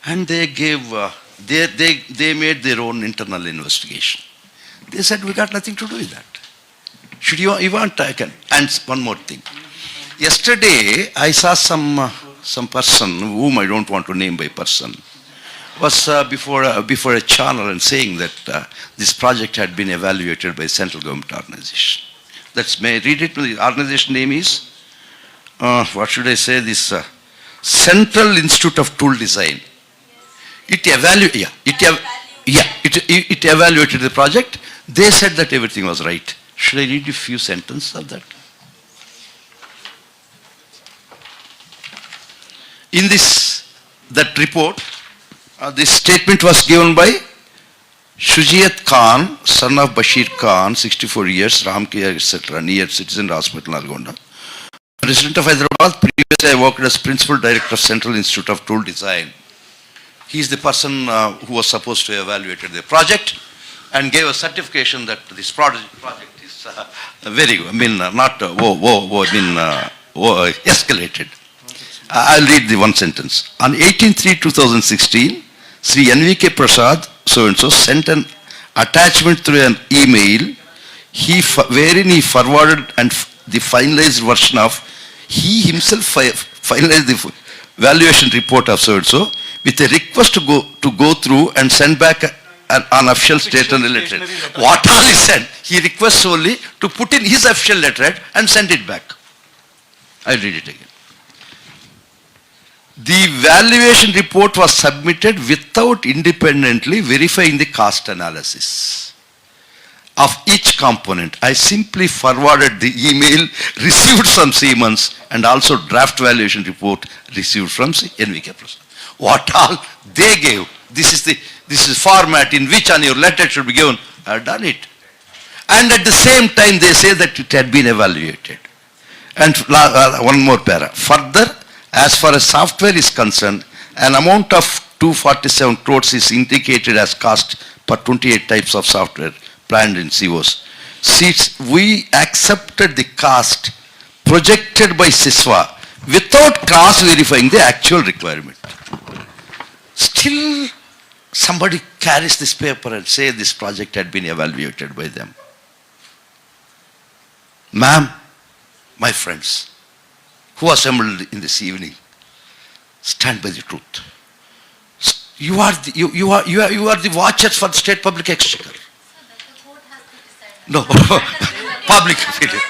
and they gave. They made their own internal investigation. They said, we got nothing to do with that. Should you want, I can. And one more thing. Yesterday, I saw some person, whom I don't want to name by person, was before a channel and saying that this project had been evaluated by central government organization. May I read it? The organization name is, what should I say, this Central Institute of Tool Design. It evaluated the project. They said that everything was right. Should I read you a few sentences of that? In that report, this statement was given by Shujiyat Khan, son of Bashir Khan, 64 years, Ramkir, etc., near Citizen Hospital, Nalgonda. resident of Hyderabad. Previously, I worked as principal director of Central Institute of Tool Design. He is the person who was supposed to evaluate the project and gave a certification that this project is very good. I mean, not escalated. I'll read the one sentence. On 18/3/2016, Sri NVK Prasad so-and-so sent an attachment through an email wherein he forwarded the finalized version of, he himself finalized the valuation report of so-and-so with a request to go through and send back an unofficial statement related. What all he said, he requests only to put in his official letterhead and send it back. I'll read it again. The valuation report was submitted without independently verifying the cost analysis of each component. I simply forwarded the email received from Siemens and also draft valuation report received from NVK Prasad. What all they gave, this is format in which on your letter should be given. I have done it. And at the same time they say that it had been evaluated. And one more para. Further, as far as software is concerned, an amount of 247 crores is indicated as cost per 28 types of software planned in COs. Since we accepted the cost projected by SISWA without cross-verifying the actual requirement. Still, somebody carries this paper and say this project had been evaluated by them. Ma'am, my friends, who assembled in this evening, stand by the truth. You are the watchers for the state public exchequer. No, public. Sir, did you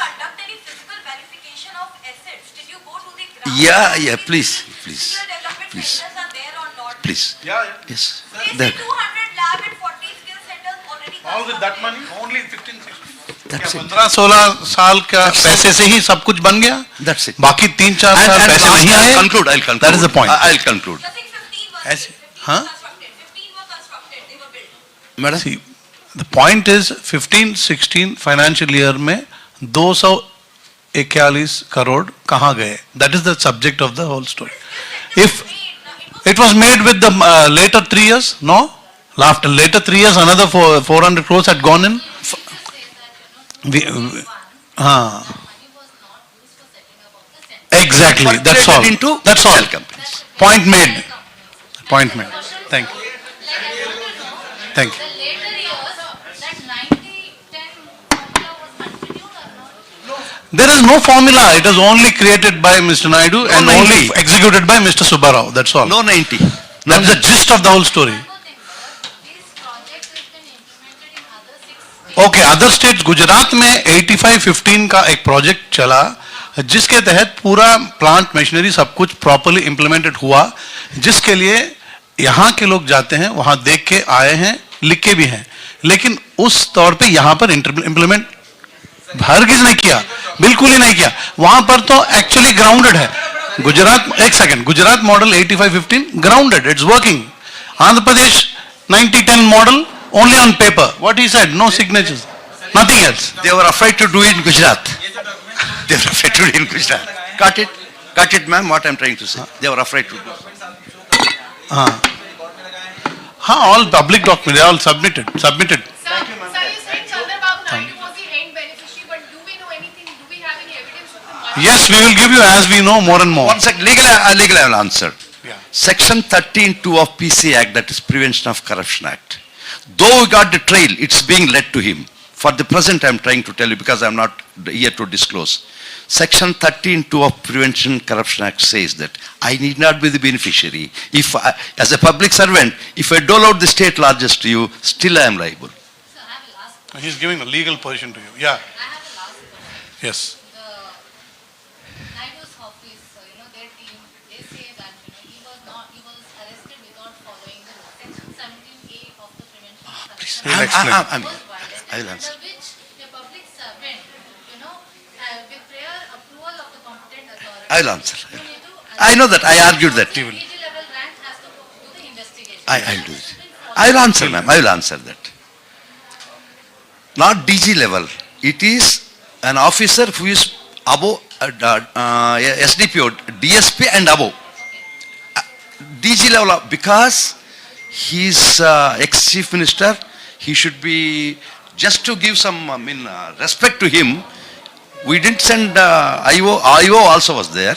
conduct any physical verification of assets? Did you go to the ground? Yeah, please. Skill development Please. centers are there or not? Please. Yeah. Yes. They say 200 lab and 40 skill centers already All with that constructed. money, only 15-16. That's it. 15-16 साल का पैसे से ही सब कुछ बन गया. That's it. बाकी 3-4 साल And पैसे नहीं आए. I'll conclude. That is the point. I'll conclude. You're saying 15 were As- 15 huh? were constructed. 15 were constructed. They were built. Madam? See, the point is 15-16 financial year में 241 करोड़ कहाँ गए? That is the subject of the whole story. If it was made with the later 3 years, no? After later 3 years, another 400 crores had gone in. Exactly, that's all. Into That's all. shell companies. Point made. Point made. Thank you. Thank you. The later years, that 90-10 formula was continued or not? There is no formula. It is only created by Mr. Naidu and 90. only executed by Mr. Subbarao. That's all. No 90. That's the gist of the whole story. One more thing, sir. This project has been implemented in other 6 states. Okay, other states, Gujarat में 85-15 का एक project चला जिसके तहत पूरा plant machinery सब कुछ properly implemented हुआ, जिसके लिए यहाँ के लोग जाते हैं, वहाँ देख के आए हैं, लिख के भी हैं, लेकिन उस तौर पे यहाँ पर इंप्लीमेंट हरगिज नहीं किया, बिल्कुल ही नहीं किया. वहाँ पर तो एक्चुअली ग्राउंडेड है. गुजरात, एक second, Gujarat model 85-15 grounded, it's working. Andhra Pradesh 90-10 model only on paper. What he said, no signatures, nothing else. They were afraid to do it in Gujarat. They were afraid to do it in Gujarat. Got it? Got it, ma'am, what I'm trying to say. They were afraid to do it. All public documents, they are all submitted. Sir, you said Chandrababu Naidu was the end beneficiary, but do we know anything? Do we have any evidence of the money? Yes, we will give you as we know more and more. One sec, legally I will answer. Yeah. Section 13(2) of PC Act, that is Prevention of Corruption Act. Though we got the trail, it's being led to him. For the present, I'm trying to tell you because I'm not here to disclose. Section 13(2) of Prevention Corruption Act says that I need not be the beneficiary. If I, as a public servant, if I dole out the state largesse to you, still I am liable. So I have a last question. He's giving a legal position to you. Yeah. I have a last question. Yes. The Naidu's office, their team, they say that, he was arrested without following the law. Section 17A of the Prevention of Corruption We'll Act explain. was violated, I will answer. under which a public servant, with prior approval of the competent authority. I will answer. You need to- I know that, I argued that. DG level rank has to do the investigation. I'll do it. I will answer, ma'am. I will answer that. Not DG level. It is an officer who is above, SDPO, DSP and above. DG level, because he's ex-chief minister, he should be, just to give some, respect to him, we didn't send IO also was there,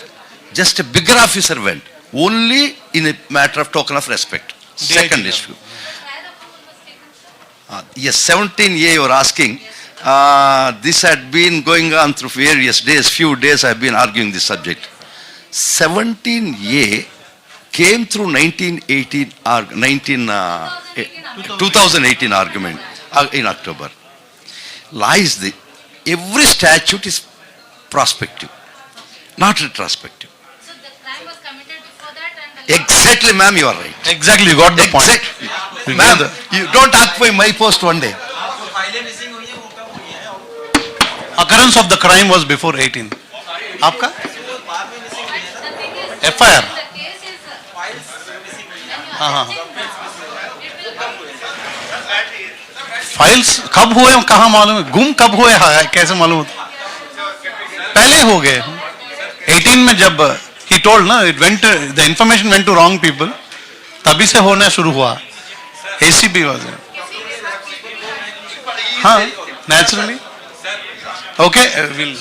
just a bigger officer went, only in a matter of token of respect. Second issue. Prior approval was taken, sir. Yes, 17A you were asking. This had been going on through various days, few days I have been arguing this subject. 17A came through 2018 argument in October. Lies the, every statute is prospective, not retrospective. So the crime was committed before that and the law. Exactly, ma'am, you are right. Exactly, you got the point. Exactly. Ma'am, you don't occupy my post one day. Occurrence of the crime was before 18. आपका? The thing is, FIR. the case is, when you हाँ, हाँ. are judging now, it will be. Files कब हुए कहाँ मालूम है, गुम कब हुए कैसे मालूम होता, पहले हो गए 18 में जब he told ना, it went the information went to wrong people, तभी से होना शुरू हुआ. ACP was there. हाँ, naturally. Okay, we'll.